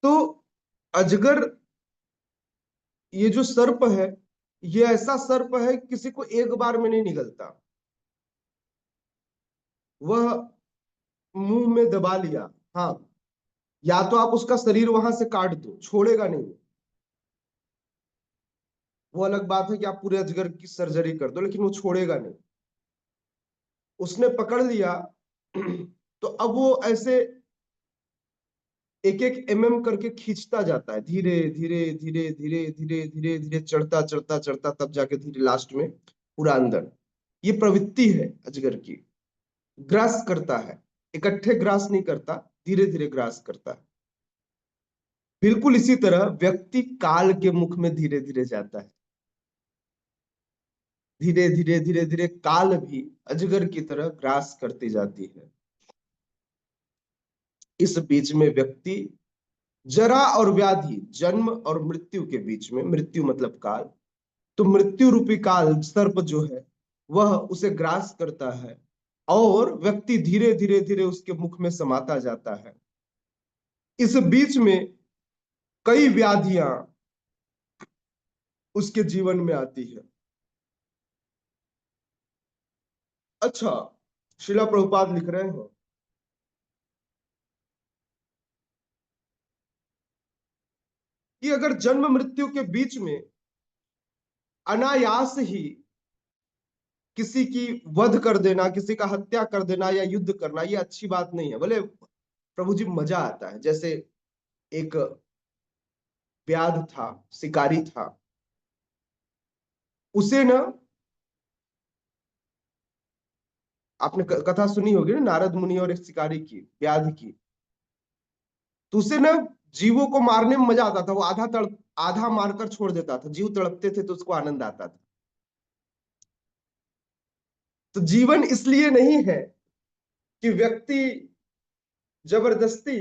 तो अजगर, ये जो सर्प है, ये ऐसा सर्प है किसी को एक बार में नहीं निगलता। वह मुंह में दबा लिया, हाँ, या तो आप उसका शरीर वहां से काट दो, छोड़ेगा नहीं। वो अलग बात है कि आप पूरे अजगर की सर्जरी कर दो, लेकिन वो छोड़ेगा नहीं। उसने पकड़ लिया तो अब वो ऐसे एक एक करके खींचता जाता है, धीरे धीरे धीरे धीरे धीरे धीरे धीरे चढ़ता चढ़ता चढ़ता, तब जाके धीरे लास्ट में पूरा अंदर। ये प्रवृत्ति है अजगर की, ग्रास करता है, इकट्ठे ग्रास नहीं करता, धीरे धीरे ग्रास करता है। बिल्कुल इसी तरह व्यक्ति काल के मुख में धीरे धीरे जाता है। धीरे धीरे धीरे धीरे काल भी अजगर की तरह ग्रास करती जाती है। इस बीच में व्यक्ति जरा और व्याधि, जन्म और मृत्यु के बीच में, मृत्यु मतलब काल, तो मृत्यु रूपी काल सर्प जो है वह उसे ग्रास करता है और व्यक्ति धीरे धीरे धीरे उसके मुख में समाता जाता है। इस बीच में कई व्याधियां उसके जीवन में आती है। अच्छा, श्रीला प्रभुपाद लिख रहे हैं कि अगर जन्म मृत्यु के बीच में अनायास ही किसी की वध कर देना, किसी का हत्या कर देना या युद्ध करना, ये अच्छी बात नहीं है। बोले प्रभु जी मजा आता है। जैसे एक व्याध था, शिकारी था, उसे ना, आपने कथा सुनी होगी ना नारद मुनि और एक शिकारी की, व्याध की। तो उसे ना जीवों को मारने में मजा आता था। वो आधा मारकर छोड़ देता था, जीव तड़पते थे तो उसको आनंद आता था। तो जीवन इसलिए नहीं है कि व्यक्ति जबरदस्ती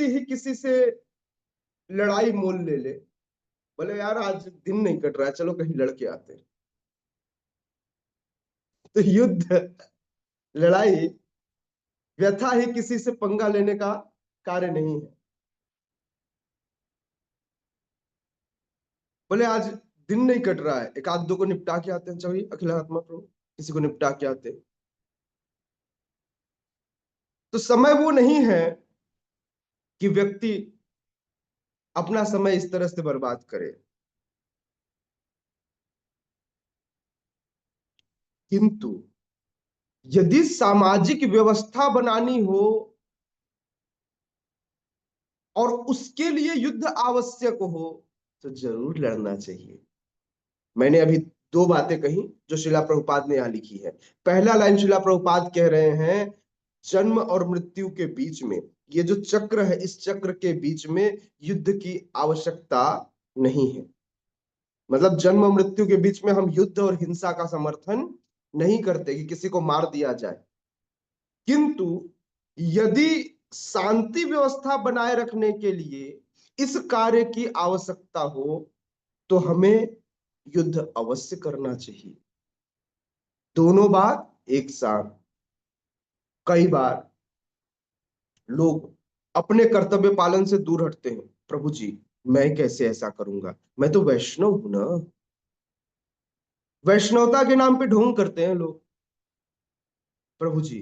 ही किसी से लड़ाई मोल ले ले, बोले यार आज दिन नहीं कट रहा है, चलो कहीं लड़के आते हैं। तो युद्ध, लड़ाई, व्यथा ही किसी से पंगा लेने का कार्य नहीं है। बोले आज दिन नहीं कट रहा है, एक आध दो को निपटा के आते हैं, चलिए अखिलात्मा प्रभु किसी को निपटा के आते हैं। तो समय वो नहीं है कि व्यक्ति अपना समय इस तरह से बर्बाद करे। किंतु यदि सामाजिक व्यवस्था बनानी हो और उसके लिए युद्ध आवश्यक हो तो जरूर लड़ना चाहिए। मैंने अभी दो बातें कही जो शिला प्रभुपाद ने यहां लिखी है। पहला लाइन शिला प्रभुपाद कह रहे हैं जन्म और मृत्यु के बीच में, ये जो चक्र है इस चक्र के बीच में युद्ध की आवश्यकता नहीं है। मतलब जन्म और मृत्यु के बीच में हम युद्ध और हिंसा का समर्थन नहीं करते कि किसी को मार दिया जाए। किंतु यदि शांति व्यवस्था बनाए रखने के लिए इस कार्य की आवश्यकता हो तो हमें युद्ध अवश्य करना चाहिए। दोनों बात एक साथ। कई बार लोग अपने कर्तव्य पालन से दूर हटते हैं। प्रभु जी मैं कैसे ऐसा करूंगा, मैं तो वैष्णव हूं ना। वैष्णवता के नाम पे ढोंग करते हैं लोग। प्रभु जी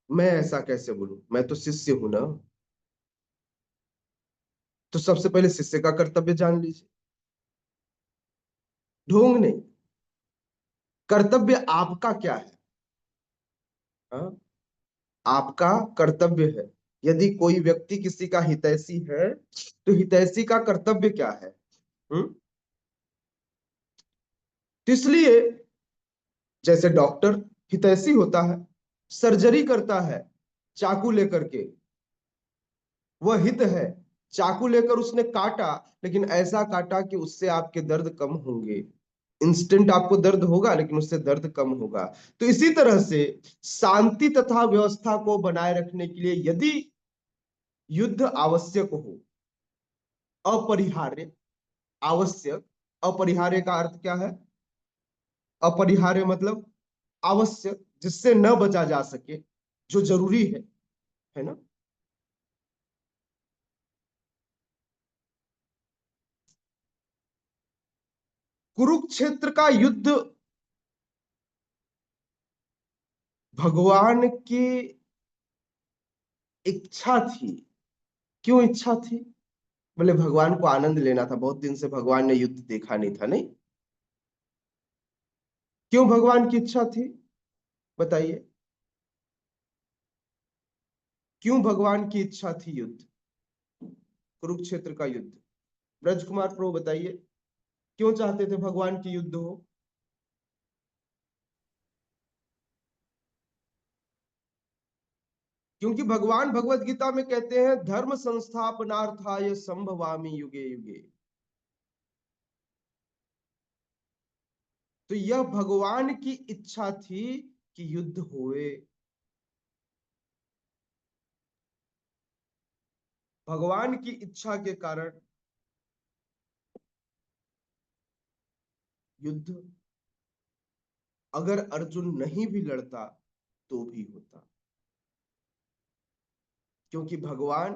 मैं ऐसा कैसे बोलूं, मैं तो शिष्य हूं ना। तो सबसे पहले शिष्य का कर्तव्य जान लीजिए। ढोंग नहीं, कर्तव्य आपका क्या है। हाँ? आपका कर्तव्य है। यदि कोई व्यक्ति किसी का हितैषी है तो हितैषी का कर्तव्य क्या है। तो इसलिए जैसे डॉक्टर हितैषी होता है, सर्जरी करता है चाकू लेकर के, वह हित है। चाकू लेकर उसने काटा, लेकिन ऐसा काटा कि उससे आपके दर्द कम होंगे। इंस्टेंट आपको दर्द होगा लेकिन उससे दर्द कम होगा। तो इसी तरह से शांति तथा व्यवस्था को बनाए रखने के लिए यदि युद्ध आवश्यक हो, अपरिहार्य, आवश्यक, अपरिहार्य का अर्थ क्या है। अपरिहार्य मतलब आवश्यक, जिससे न बचा जा सके, जो जरूरी है ना। कुरुक्षेत्र का युद्ध भगवान की इच्छा थी। क्यों इच्छा थी। बोले भगवान को आनंद लेना था, बहुत दिन से भगवान ने युद्ध देखा नहीं था। नहीं, क्यों भगवान की इच्छा थी बताइए। क्यों भगवान की इच्छा थी युद्ध, कुरुक्षेत्र का युद्ध। ब्रज कुमार प्रभु बताइए, क्यों चाहते थे भगवान की युद्ध हो। क्योंकि भगवान भगवत गीता में कहते हैं धर्म संस्थापनार्थाय संभवामि युगे युगे। तो यह भगवान की इच्छा थी कि युद्ध होए। भगवान की इच्छा के कारण युद्ध, अगर अर्जुन नहीं भी लड़ता तो भी होता। क्योंकि भगवान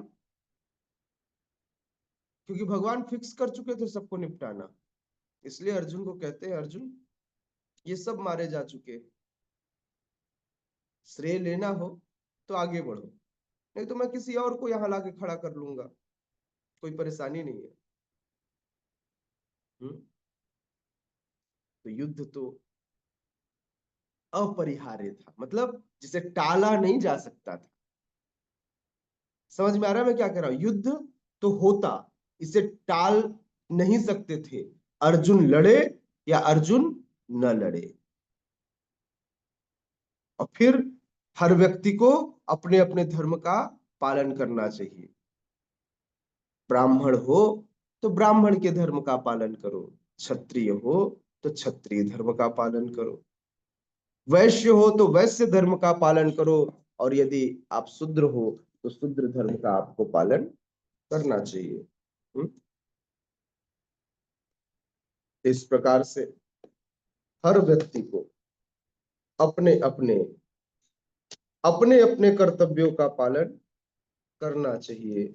फिक्स कर चुके थे सबको निपटाना। इसलिए अर्जुन को कहते हैं अर्जुन ये सब मारे जा चुके, श्रेय लेना हो तो आगे बढ़ो, नहीं तो मैं किसी और को यहां लाके खड़ा कर लूंगा, कोई परेशानी नहीं है। तो युद्ध तो अपरिहार्य था, मतलब जिसे टाला नहीं जा सकता था। समझ में आ रहा है मैं क्या कह रहा हूं। युद्ध तो होता, इसे टाल नहीं सकते थे। अर्जुन लड़े या अर्जुन न लड़े। और फिर हर व्यक्ति को अपने अपने धर्म का पालन करना चाहिए। ब्राह्मण हो तो ब्राह्मण के धर्म का पालन करो, क्षत्रिय हो तो क्षत्रिय धर्म का पालन करो, वैश्य हो तो वैश्य धर्म का पालन करो, और यदि आप शूद्र हो तो शूद्र धर्म का आपको पालन करना चाहिए। इस प्रकार से हर व्यक्ति को अपने अपने अपने अपने कर्तव्यों का पालन करना चाहिए।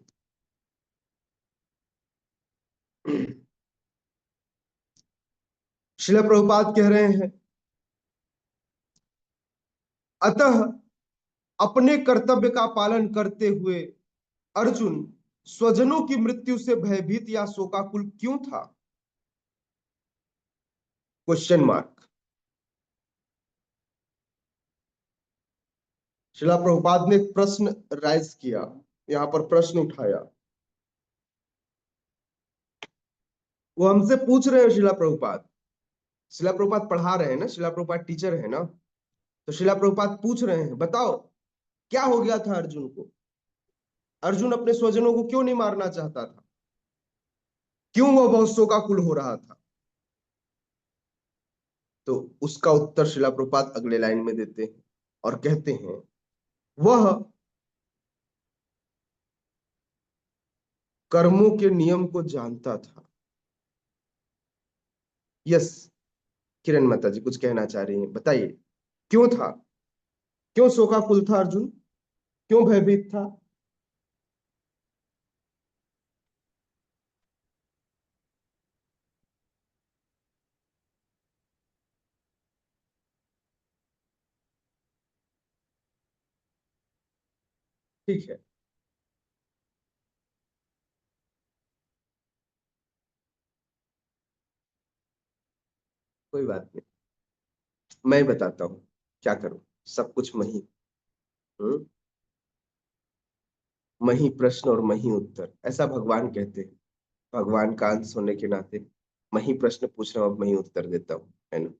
श्रील प्रभुपाद कह रहे हैं, अतः अपने कर्तव्य का पालन करते हुए अर्जुन स्वजनों की मृत्यु से भयभीत या शोकाकुल क्यों था? Question mark. श्रील प्रभुपाद ने एक प्रश्न राइज किया, यहां पर प्रश्न उठाया। वो हमसे पूछ रहे हैं श्रील प्रभुपाद पढ़ा रहे हैं ना, श्रील प्रभुपाद टीचर है ना, तो श्रील प्रभुपाद पूछ रहे हैं, बताओ क्या हो गया था अर्जुन को? अर्जुन अपने स्वजनों को क्यों नहीं मारना चाहता था? क्यों वह बहुत शोकाकुल हो रहा था? तो उसका उत्तर श्रील प्रभुपाद अगले लाइन में देते हैं और कहते हैं, वह कर्मों के नियम को जानता था। यस, किरण माता जी कुछ कहना चाह रही हैं, बताइए क्यों था? क्यों शोकाकुल था अर्जुन? क्यों भयभीत था? ठीक है, कोई बात नहीं, मैं बताता हूं, क्या करूं, सब कुछ मही। मही प्रश्न और मही उत्तर, ऐसा भगवान कहते हैं। भगवान का अंश होने के नाते मही प्रश्न पूछ रहा हूं, अब मही उत्तर देता हूं, है ना।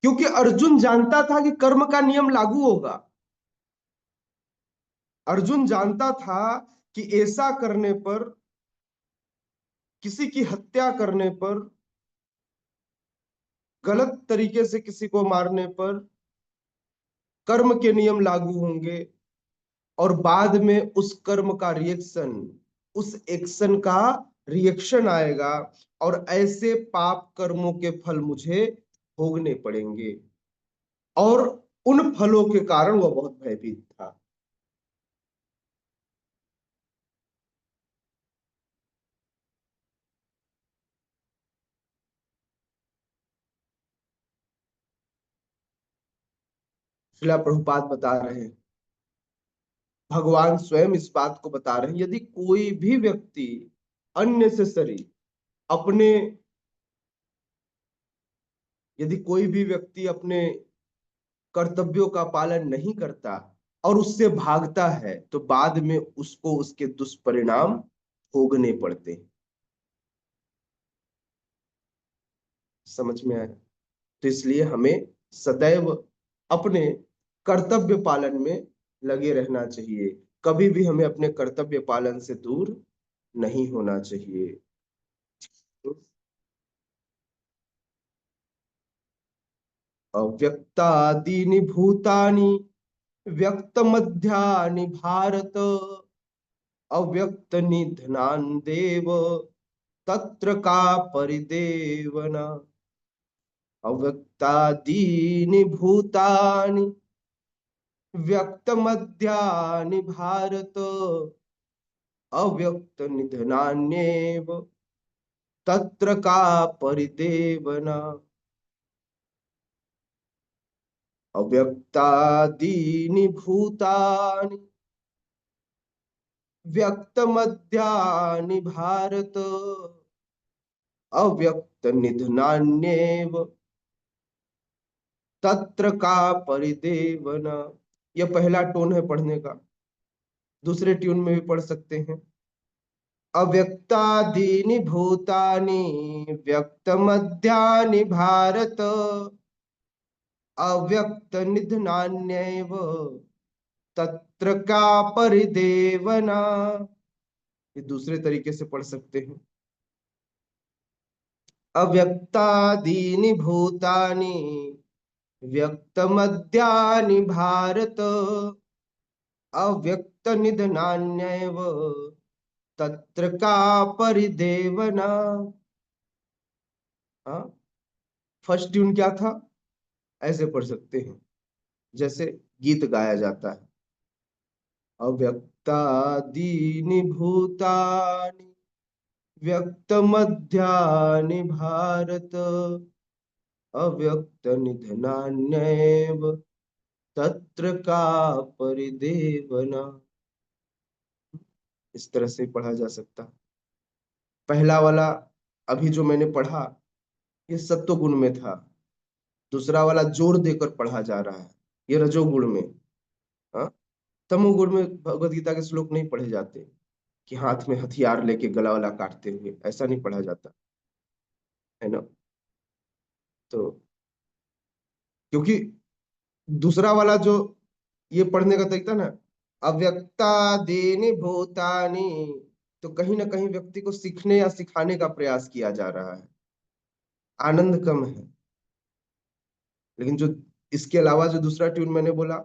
क्योंकि अर्जुन जानता था कि कर्म का नियम लागू होगा। अर्जुन जानता था कि ऐसा करने पर, किसी की हत्या करने पर, गलत तरीके से किसी को मारने पर कर्म के नियम लागू होंगे और बाद में उस कर्म का रिएक्शन, उस एक्शन का रिएक्शन आएगा और ऐसे पाप कर्मों के फल मुझे भोगने पड़ेंगे। और उन फलों के कारण वह बहुत भयभीत था। श्रील प्रभुपाद बता रहे हैं, भगवान स्वयं इस बात को बता रहे हैं, यदि कोई भी व्यक्ति अननेसेसरी अपने यदि कोई भी व्यक्ति अपने कर्तव्यों का पालन नहीं करता और उससे भागता है, तो बाद में उसको उसके दुष्परिणाम भोगने पड़ते हैं। समझ में आया? तो इसलिए हमें सदैव अपने कर्तव्य पालन में लगे रहना चाहिए। कभी भी हमें अपने कर्तव्य पालन से दूर नहीं होना चाहिए। अव्यक्तादीनि भूतानि व्यक्तमध्यानि भारत अव्यक्त निधनान् देव तत्र का परिदेवना। अव्यक्तादीनि भूतानि व्यक्तमध्यानि भारत अव्यक्त निधनान्येव तत्र का परिदेवना। अव्यक्तादीनि भूतानि व्यक्तमध्यानि भारत अव्यक्त निधनान्येव तत्र का परिदेवना। यह पहला टोन है पढ़ने का, दूसरे ट्यून में भी पढ़ सकते हैं। अव्यक्तादीनि भूतानि व्यक्तमध्यानि भारत अव्यक्त निधनान्येव तत्र का परिदेवना। ये दूसरे तरीके से पढ़ सकते हैं। अव्यक्तादीनि भूतानि व्यक्तमध्यानि भारत अव्यक्त निधनान्येव तत्र का परिदेवना। हाँ, फर्स्ट ट्यून क्या था, ऐसे पढ़ सकते हैं जैसे गीत गाया जाता है। अव्यक्तादीनि भूतानि व्यक्तमध्यानि भारत अव्यक्त निधनान्येव तत्र का परिदेवना। इस तरह से पढ़ा जा सकता। पहला वाला अभी जो मैंने पढ़ा ये सत्वगुण में था, दूसरा वाला जोर देकर पढ़ा जा रहा है, ये रजोगुण में। हाँ, तमोगुण में भगवत गीता के श्लोक नहीं पढ़े जाते कि हाथ में हथियार लेके गला वाला काटते हुए, ऐसा नहीं पढ़ा जाता है ना। तो क्योंकि दूसरा वाला जो ये पढ़ने का तरीका ना, अव्यक्तादीनि भूतानि, तो कहीं ना कहीं व्यक्ति को सीखने या सिखाने का प्रयास किया जा रहा है, आनंद कम है। लेकिन जो इसके अलावा जो दूसरा ट्यून मैंने बोला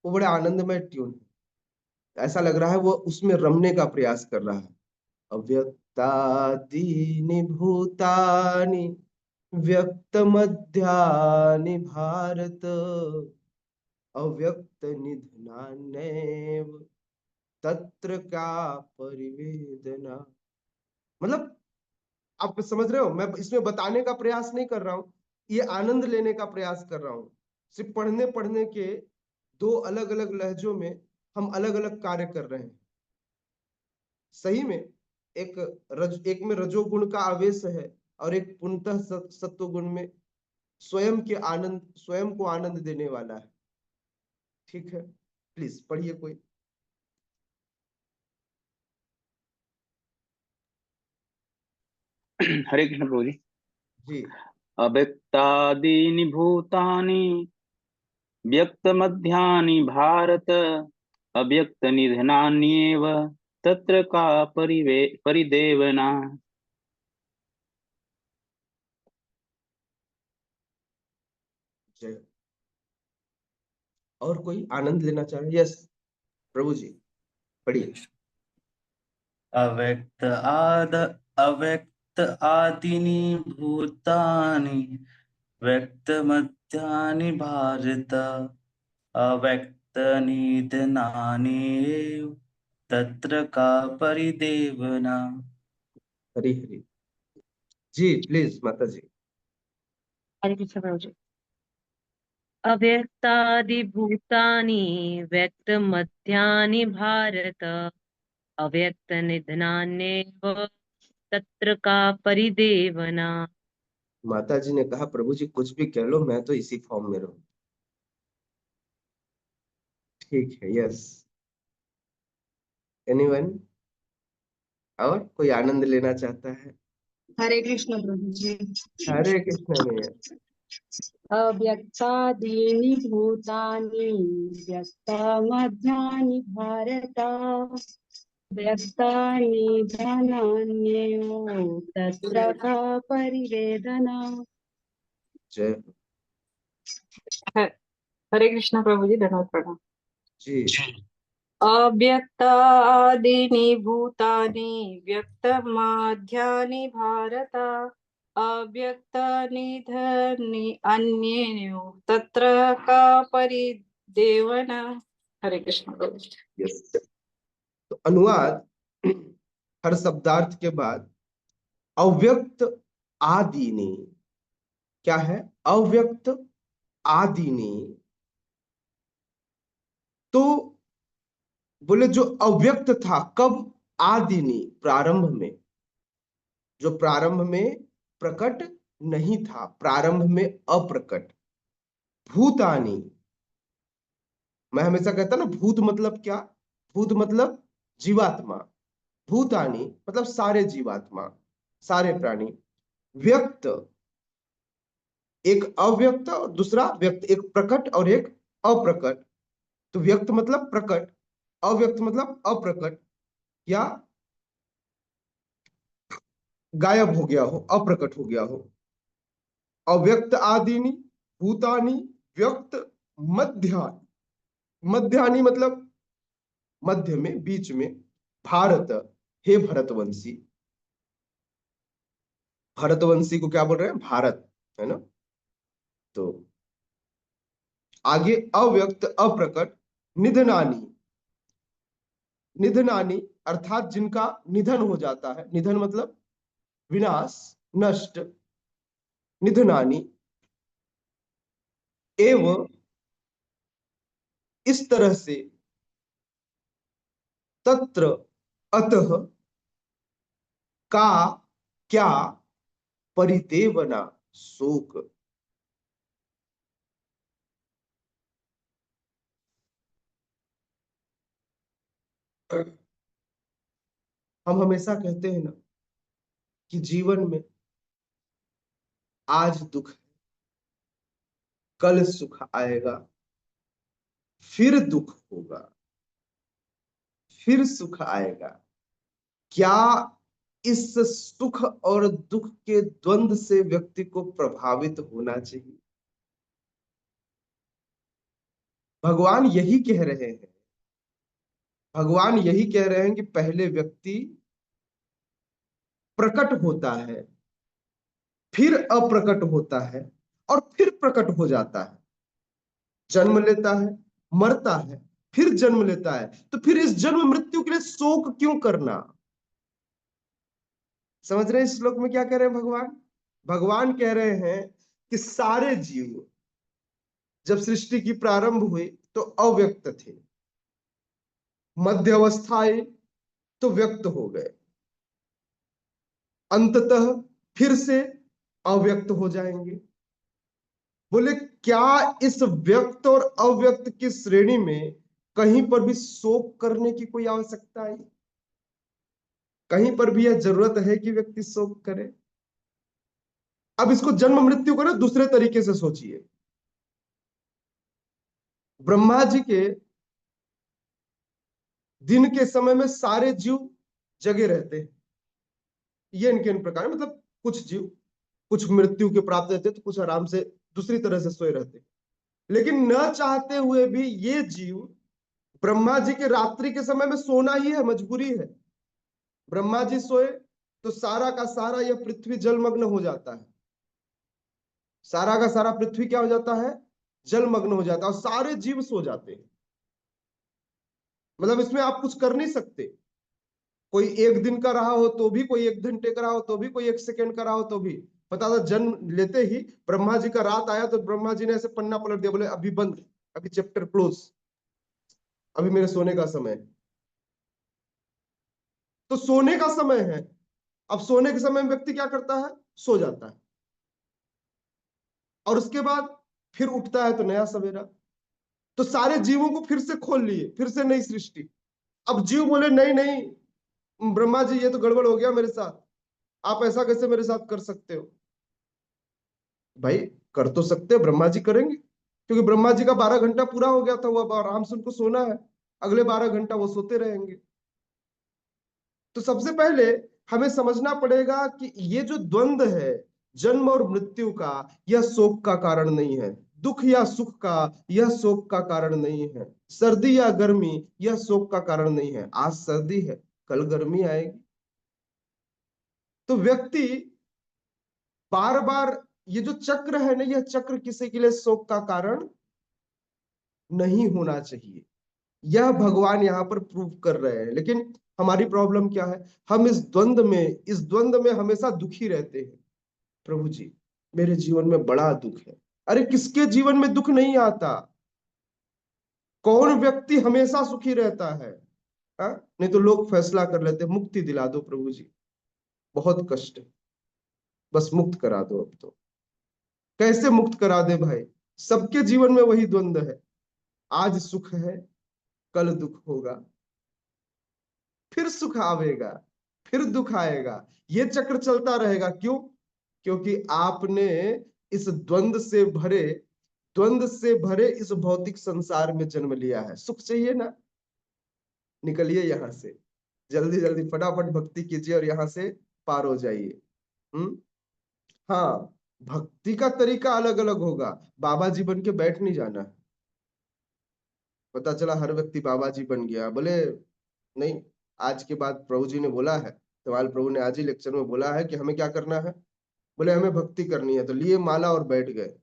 वो बड़े आनंदमय ट्यून है, ऐसा लग रहा है वो उसमें रमने का प्रयास कर रहा है। अव्यक्तादीनि भूतानि व्यक्तमध्यानि भारत अव्यक्त निधनान्येव तत्र का परिवेदना। मतलब आप समझ रहे हो, मैं इसमें बताने का प्रयास नहीं कर रहा हूं, ये आनंद लेने का प्रयास कर रहा हूं। सिर्फ पढ़ने पढ़ने के दो अलग अलग लहजों में हम अलग अलग कार्य कर रहे हैं। सही में एक में रजोगुण का आवेश है और एक पूर्णतः सत्वगुण में स्वयं को आनंद देने वाला है। ठीक है, प्लीज पढ़िए कोई। हरे कृष्ण प्रभु जी। जी, अव्यक्तादीनि भूतानि व्यक्तमध्यानि भारत अव्यक्त निधनान्येव तत्र का परिदेवना। जय। और कोई आनंद लेना चाहे? यस प्रभु जी पढ़िए। अव्यक्त आदीनि भूतानि व्यक्तमध्यानि भारत अव्यक्त निधनानि एव तत्र का परिदेवना। हरी हरी जी, प्लीज माता जी। हरे कृष्ण प्रभु जी। अव्यक्तादिभूतानि व्यक्तमध्यानि भारत अव्यक्त निधनान्येव तत्र का परिदेवना। माता जी ने कहा प्रभु जी कुछ भी कह लो, मैं तो इसी फॉर्म में रहूं। ठीक है, यस। एनीवन और कोई आनंद लेना चाहता है? हरे कृष्ण प्रभु जी। हरे कृष्ण मैया। अव्यक्तादीनि भूतानि व्यक्तमध्यानि भारत व्यक्तानि धनान्येव तत्र का परिवेदना। जय हरे कृष्ण प्रभु जी, धन्यवाद प्रणाम। जी। अव्यक्तादीनि भूतानि व्यक्तमाध्यानि भारत अव्यक्तनिधनि अन्येनो तत्र का परिदेवना। हरे कृष्ण प्रभु जी। यस, तो अनुवाद हर शब्दार्थ के बाद अव्यक्त आदीनि क्या है? अव्यक्त आदीनि, तो बोले जो अव्यक्त था कब? आदीनि, प्रारंभ में, जो प्रारंभ में प्रकट नहीं था, प्रारंभ में अप्रकट। भूतानि, मैं हमेशा कहता ना भूत मतलब क्या? भूत मतलब जीवात्मा, भूतानि मतलब सारे जीवात्मा, सारे प्राणी। व्यक्त, एक अव्यक्त और दूसरा व्यक्त, एक प्रकट और एक अप्रकट। तो व्यक्त मतलब प्रकट, अव्यक्त मतलब अप्रकट या गायब हो गया हो, अप्रकट हो गया हो। अव्यक्त आदीनि भूतानि व्यक्त मध्यानि, मध्यानि मतलब मध्य में, बीच में। भारत, हे भरतवंशी, भरतवंशी को क्या बोल रहे हैं? भारत, है ना। तो आगे अव्यक्त अप्रकट निधनानी, निधनानी अर्थात जिनका निधन हो जाता है, निधन मतलब विनाश, नष्ट, निधनानी एवं इस तरह से, तत्र अतः का क्या, परिदेवना शोक। हम हमेशा कहते हैं ना कि जीवन में आज दुख है, कल सुख आएगा, फिर दुख होगा, फिर सुख आएगा। क्या इस सुख और दुख के द्वंद से व्यक्ति को प्रभावित होना चाहिए? भगवान यही कह रहे हैं, भगवान यही कह रहे हैं कि पहले व्यक्ति प्रकट होता है, फिर अप्रकट होता है और फिर प्रकट हो जाता है, जन्म लेता है, मरता है, फिर जन्म लेता है। तो फिर इस जन्म मृत्यु के लिए शोक क्यों करना? समझ रहे हैं इस श्लोक में क्या कह रहे हैं भगवान? भगवान कह रहे हैं कि सारे जीव जब सृष्टि की प्रारंभ हुई तो अव्यक्त थे, मध्य अवस्था आई तो व्यक्त हो गए, अंततः फिर से अव्यक्त हो जाएंगे। बोले क्या इस व्यक्त और अव्यक्त की श्रेणी में कहीं पर भी शोक करने की कोई आवश्यकता है? कहीं पर भी यह जरूरत है कि व्यक्ति शोक करे? अब इसको जन्म मृत्यु को ना दूसरे तरीके से सोचिए। ब्रह्मा जी के दिन के समय में सारे जीव जगे रहते हैं, ये इनके इन प्रकार, मतलब कुछ जीव कुछ मृत्यु के प्राप्त रहते तो कुछ आराम से दूसरी तरह से सोए रहते, लेकिन न चाहते हुए भी ये जीव ब्रह्मा जी के रात्रि के समय में सोना ही है, मजबूरी है। ब्रह्मा जी सोए तो सारा का सारा यह पृथ्वी जलमग्न हो जाता है, सारा का सारा पृथ्वी क्या हो जाता है? जलमग्न हो जाता है, और सारे जीव सो जाते हैं। मतलब इसमें आप कुछ कर नहीं सकते। कोई एक दिन का रहा हो तो भी, कोई एक घंटे का रहा हो तो भी, कोई एक सेकंड का रहा हो तो भी। पता था जन्म लेते ही ब्रह्मा जी का रात आया तो ब्रह्मा जी ने ऐसे पन्ना पलट दिया, बोले अभी बंद, अभी चैप्टर क्लोज, अभी मेरे सोने का समय है। तो सोने का समय है, अब सोने के समय में व्यक्ति क्या करता है? सो जाता है, और उसके बाद फिर उठता है तो नया सवेरा। तो सारे जीवों को फिर से खोल लिए, फिर से नई सृष्टि। अब जीव बोले नहीं नहीं ब्रह्मा जी, ये तो गड़बड़ हो गया मेरे साथ, आप ऐसा कैसे मेरे साथ कर सकते हो? भाई कर तो सकते हैं, ब्रह्मा जी करेंगे, क्योंकि ब्रह्मा जी का 12 घंटा पूरा हो गया था, वो अब आराम से उनको सोना है, अगले 12 घंटा वो सोते रहेंगे। तो सबसे पहले हमें समझना पड़ेगा कि ये जो द्वंद है जन्म और मृत्यु का, यह शोक का कारण नहीं है। दुख या सुख का यह शोक का कारण नहीं है। सर्दी या गर्मी यह शोक का कारण नहीं है। आज सर्दी है, कल गर्मी आएगी। तो व्यक्ति बार बार, ये जो चक्र है ना, यह चक्र किसी के लिए शोक का कारण नहीं होना चाहिए। यह भगवान यहाँ पर प्रूव कर रहे हैं। लेकिन हमारी प्रॉब्लम क्या है? हम इस द्वंद में हमेशा दुखी रहते हैं। प्रभु जी मेरे जीवन में बड़ा दुख है। अरे किसके जीवन में दुख नहीं आता? कौन व्यक्ति हमेशा सुखी रहता है? नहीं तो लोग फैसला कर लेते हैं, मुक्ति दिला दो प्रभु जी, बहुत कष्ट है, बस मुक्त करा दो। अब तो कैसे मुक्त करा दे भाई? सबके जीवन में वही द्वंद है, आज सुख है कल दुख होगा, फिर सुख आवेगा फिर दुख आएगा, ये चक्र चलता रहेगा। क्यों? क्योंकि आपने इस द्वंद से भरे इस भौतिक संसार में जन्म लिया है। सुख चाहिए ना? निकलिए यहां से, जल्दी जल्दी फटाफट भक्ति कीजिए और यहां से पार हो जाइए। हाँ, भक्ति का तरीका अलग अलग होगा। बाबा जी बन के बैठ नहीं जाना है। पता चला हर व्यक्ति बाबा जी बन गया, बोले नहीं, आज के बाद प्रभु जी ने बोला है, धमाल प्रभु ने आज ही लेक्चर में बोला है कि हमें क्या करना है, बोले हमें भक्ति करनी है, तो लिए माला और बैठ गए।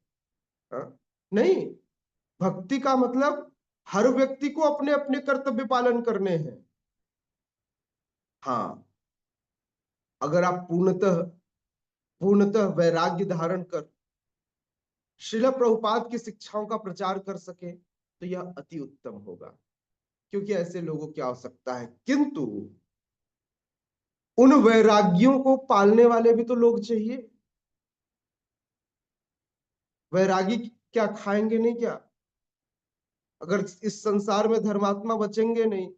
हाँ? नहीं, भक्ति का मतलब हर व्यक्ति को अपने अपने कर्तव्य पालन करने हैं। हाँ, अगर आप पूर्णतः वैराग्य धारण कर श्रील प्रभुपाद की शिक्षाओं का प्रचार कर सके तो यह अति उत्तम होगा, क्योंकि ऐसे लोगों की आवश्यकता है। किंतु उन वैराग्यों को पालने वाले भी तो लोग चाहिए। वैरागी क्या खाएंगे नहीं क्या? अगर इस संसार में धर्मात्मा बचेंगे नहीं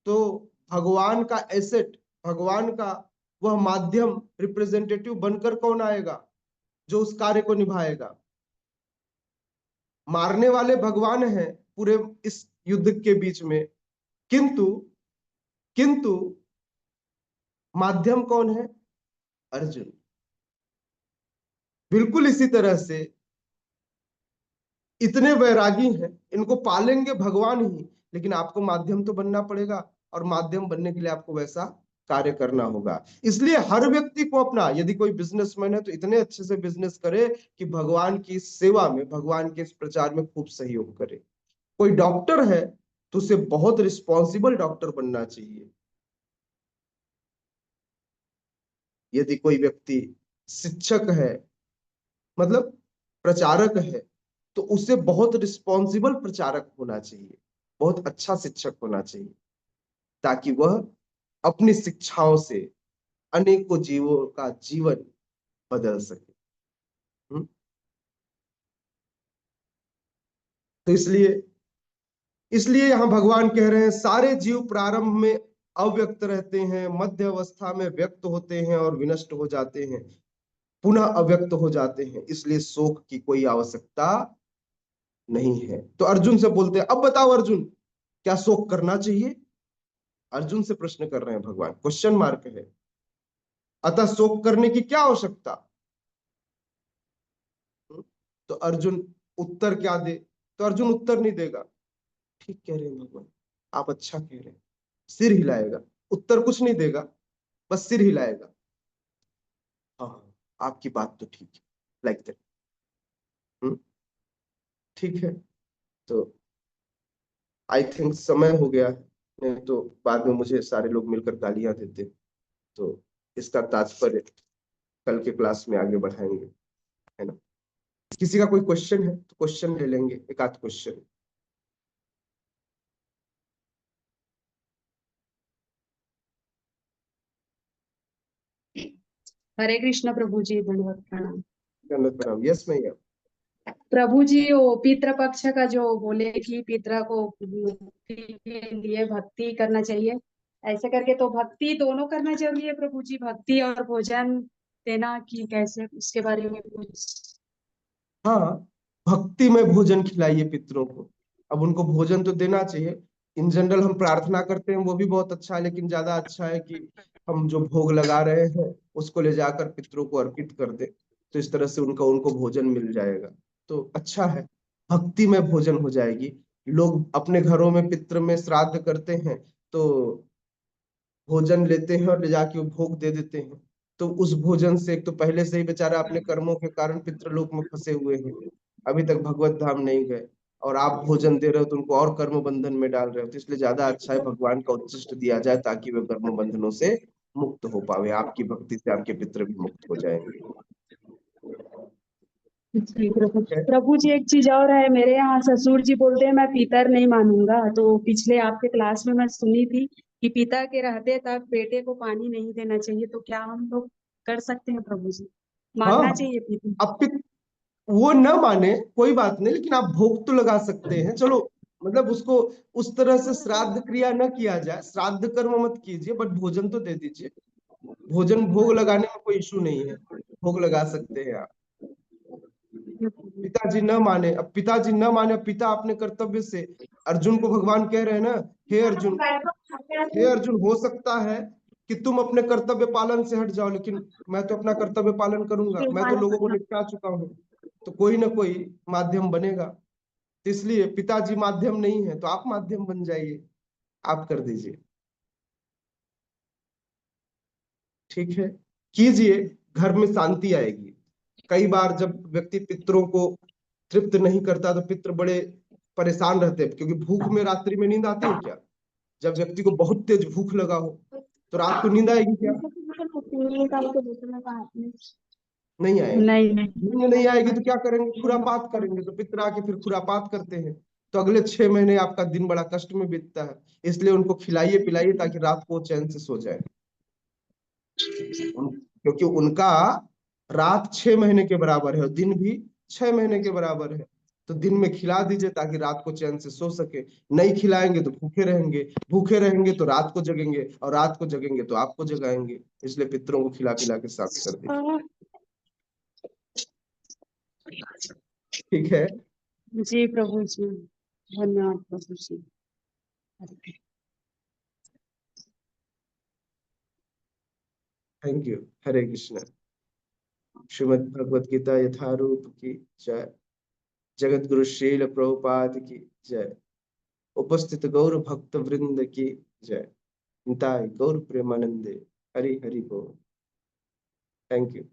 तो भगवान का एसेट, भगवान का वह माध्यम, रिप्रेजेंटेटिव बनकर कौन आएगा जो उस कार्य को निभाएगा? मारने वाले भगवान हैं पूरे इस युद्ध के बीच में, किंतु माध्यम कौन है? अर्जुन। बिल्कुल इसी तरह से इतने वैरागी हैं, इनको पालेंगे भगवान ही, लेकिन आपको माध्यम तो बनना पड़ेगा, और माध्यम बनने के लिए आपको वैसा कार्य करना होगा। इसलिए हर व्यक्ति को अपना, यदि कोई बिजनेसमैन है तो इतने अच्छे से बिजनेस करे कि भगवान की सेवा में, भगवान के इस प्रचार में खूब सहयोग करे। कोई डॉक्टर है तो उसे बहुत रिस्पॉन्सिबल डॉक्टर बनना चाहिए। यदि कोई व्यक्ति शिक्षक है, मतलब प्रचारक है, तो उसे बहुत रिस्पॉन्सिबल प्रचारक होना चाहिए, बहुत अच्छा शिक्षक होना चाहिए, ताकि वह अपनी शिक्षाओं से अनेकों जीवों का जीवन बदल सके। तो इसलिए यहां भगवान कह रहे हैं सारे जीव प्रारंभ में अव्यक्त रहते हैं, मध्य अवस्था में व्यक्त होते हैं और विनष्ट हो जाते हैं, पुनः अव्यक्त हो जाते हैं। इसलिए शोक की कोई आवश्यकता नहीं है। तो अर्जुन से बोलते हैं, अब बताओ अर्जुन, क्या शोक करना चाहिए? अर्जुन से प्रश्न कर रहे हैं भगवान, क्वेश्चन मार्क है। अतः शोक करने की क्या आवश्यकता? तो अर्जुन उत्तर क्या दे? तो अर्जुन उत्तर नहीं देगा। ठीक कह रहे हैं भगवान, आप अच्छा कह रहे हैं। सिर हिलाएगा, उत्तर कुछ नहीं देगा, बस सिर हिलाएगा। हाँ, आपकी बात तो ठीक है, लाइक दैट। ठीक है, तो आई थिंक समय हो गया है, नहीं तो बाद में मुझे सारे लोग मिलकर गालियां देते। तो इसका तात्पर्य कल के क्लास में आगे बढ़ाएंगे, है ना? किसी का कोई क्वेश्चन है तो क्वेश्चन ले लेंगे, एक आध क्वेश्चन। हरे कृष्ण प्रभु जी, धन्यवाद, प्रणाम। धन्यवाद, प्रणाम। यस मैया। प्रभु जी, वो पितृ पक्ष का जो बोले कि पितृ को मुक्ति के लिए भक्ति करना चाहिए, ऐसे करके तो भक्ति दोनों करना चाहिए प्रभु जी, भक्ति और भोजन देना, कि कैसे, उसके बारे में कुछ? हाँ, भक्ति में भोजन खिलाइए पितरों को। अब उनको भोजन तो देना चाहिए। इन जनरल हम प्रार्थना करते हैं, वो भी बहुत अच्छा है, लेकिन ज्यादा अच्छा है कि हम जो भोग लगा रहे हैं उसको ले जाकर पितरों को अर्पित कर दे, तो इस तरह से उनको भोजन मिल जाएगा, तो अच्छा है। भक्ति में भोजन हो जाएगी। लोग अपने घरों में पितृ में श्राद्ध करते हैं तो भोजन लेते हैं और ले जाके वो भोग दे देते हैं, तो उस भोजन से एक तो पहले से ही बेचारा अपने कर्मों के कारण पितृलोक में फंसे हुए हैं, अभी तक भगवत धाम नहीं गए, और आप भोजन दे रहे हो तो उनको और कर्म बंधन में डाल रहे हो। तो इसलिए ज्यादा अच्छा है भगवान का उच्चिष्ट दिया जाए, ताकि वे कर्म बंधनों से मुक्त हो पावे। आपकी भक्ति से आपके पितृ भी मुक्त हो जाएंगे। जी प्रभु जी, एक चीज और है, मेरे यहाँ ससुर जी बोलते हैं मैं पितर नहीं मानूंगा। तो पिछले आपके क्लास में मैं सुनी थी कि पिता के रहते तक बेटे को पानी नहीं देना चाहिए, तो क्या हम लोग कर सकते हैं प्रभु जी, मानना हाँ, चाहिए पिता? अब वो न माने कोई बात नहीं, लेकिन आप भोग तो लगा सकते हैं। चलो, मतलब उसको उस तरह से श्राद्ध क्रिया न किया जाए, श्राद्ध कर्म मत कीजिए, बट भोजन तो दे दीजिए। भोजन भोग लगाने में कोई इशू नहीं है, भोग लगा सकते हैं आप। पिताजी न माने, अब पिताजी न माने, पिता अपने कर्तव्य से, अर्जुन को भगवान कह रहे हैं ना, हे अर्जुन, हे अर्जुन, हो सकता है कि तुम अपने कर्तव्य पालन से हट जाओ, लेकिन मैं तो अपना कर्तव्य पालन करूंगा, मैं तो लोगों को निपटा चुका हूँ, तो कोई ना कोई माध्यम बनेगा। तो इसलिए पिताजी माध्यम नहीं है तो आप माध्यम बन जाइए, आप कर दीजिए। ठीक है, कीजिए, घर में शांति आएगी। कई बार जब व्यक्ति पितरों को तृप्त नहीं करता तो पितर बड़े परेशान रहते हैं, क्योंकि भूख में रात्रि में नींद आती है क्या? जब व्यक्ति को बहुत तेज भूख लगा हो तो रात को नींद आएगी क्या? नहीं आएगी। नींद नहीं आएगी तो क्या करेंगे? खुरापात करेंगे। तो पितर आके फिर खुरापात करते हैं, तो अगले 6 महीने आपका दिन बड़ा कष्ट में बीतता है। इसलिए उनको खिलाइए पिलाइए ताकि रात को चैन से सो जाए, क्योंकि उनका रात 6 महीने के बराबर है और दिन भी 6 महीने के बराबर है। तो दिन में खिला दीजिए ताकि रात को चैन से सो सके। नहीं खिलाएंगे तो भूखे रहेंगे, भूखे रहेंगे तो रात को जगेंगे, और रात को जगेंगे तो आपको जगाएंगे। इसलिए पितरों को खिला पिला के शांत कर दीजिए। ठीक है जी प्रभु जी, धन्यवाद प्रभु जी। Thank you. हरे कृष्ण। श्रीमद् भगवद गीता यथारूप की जय। जगत गुरु शील प्रभुपाद की जय। उपस्थित गौर भक्त वृंद की जय। निताय गौर प्रेमानंदे। हरि हरि बोल। Thank you.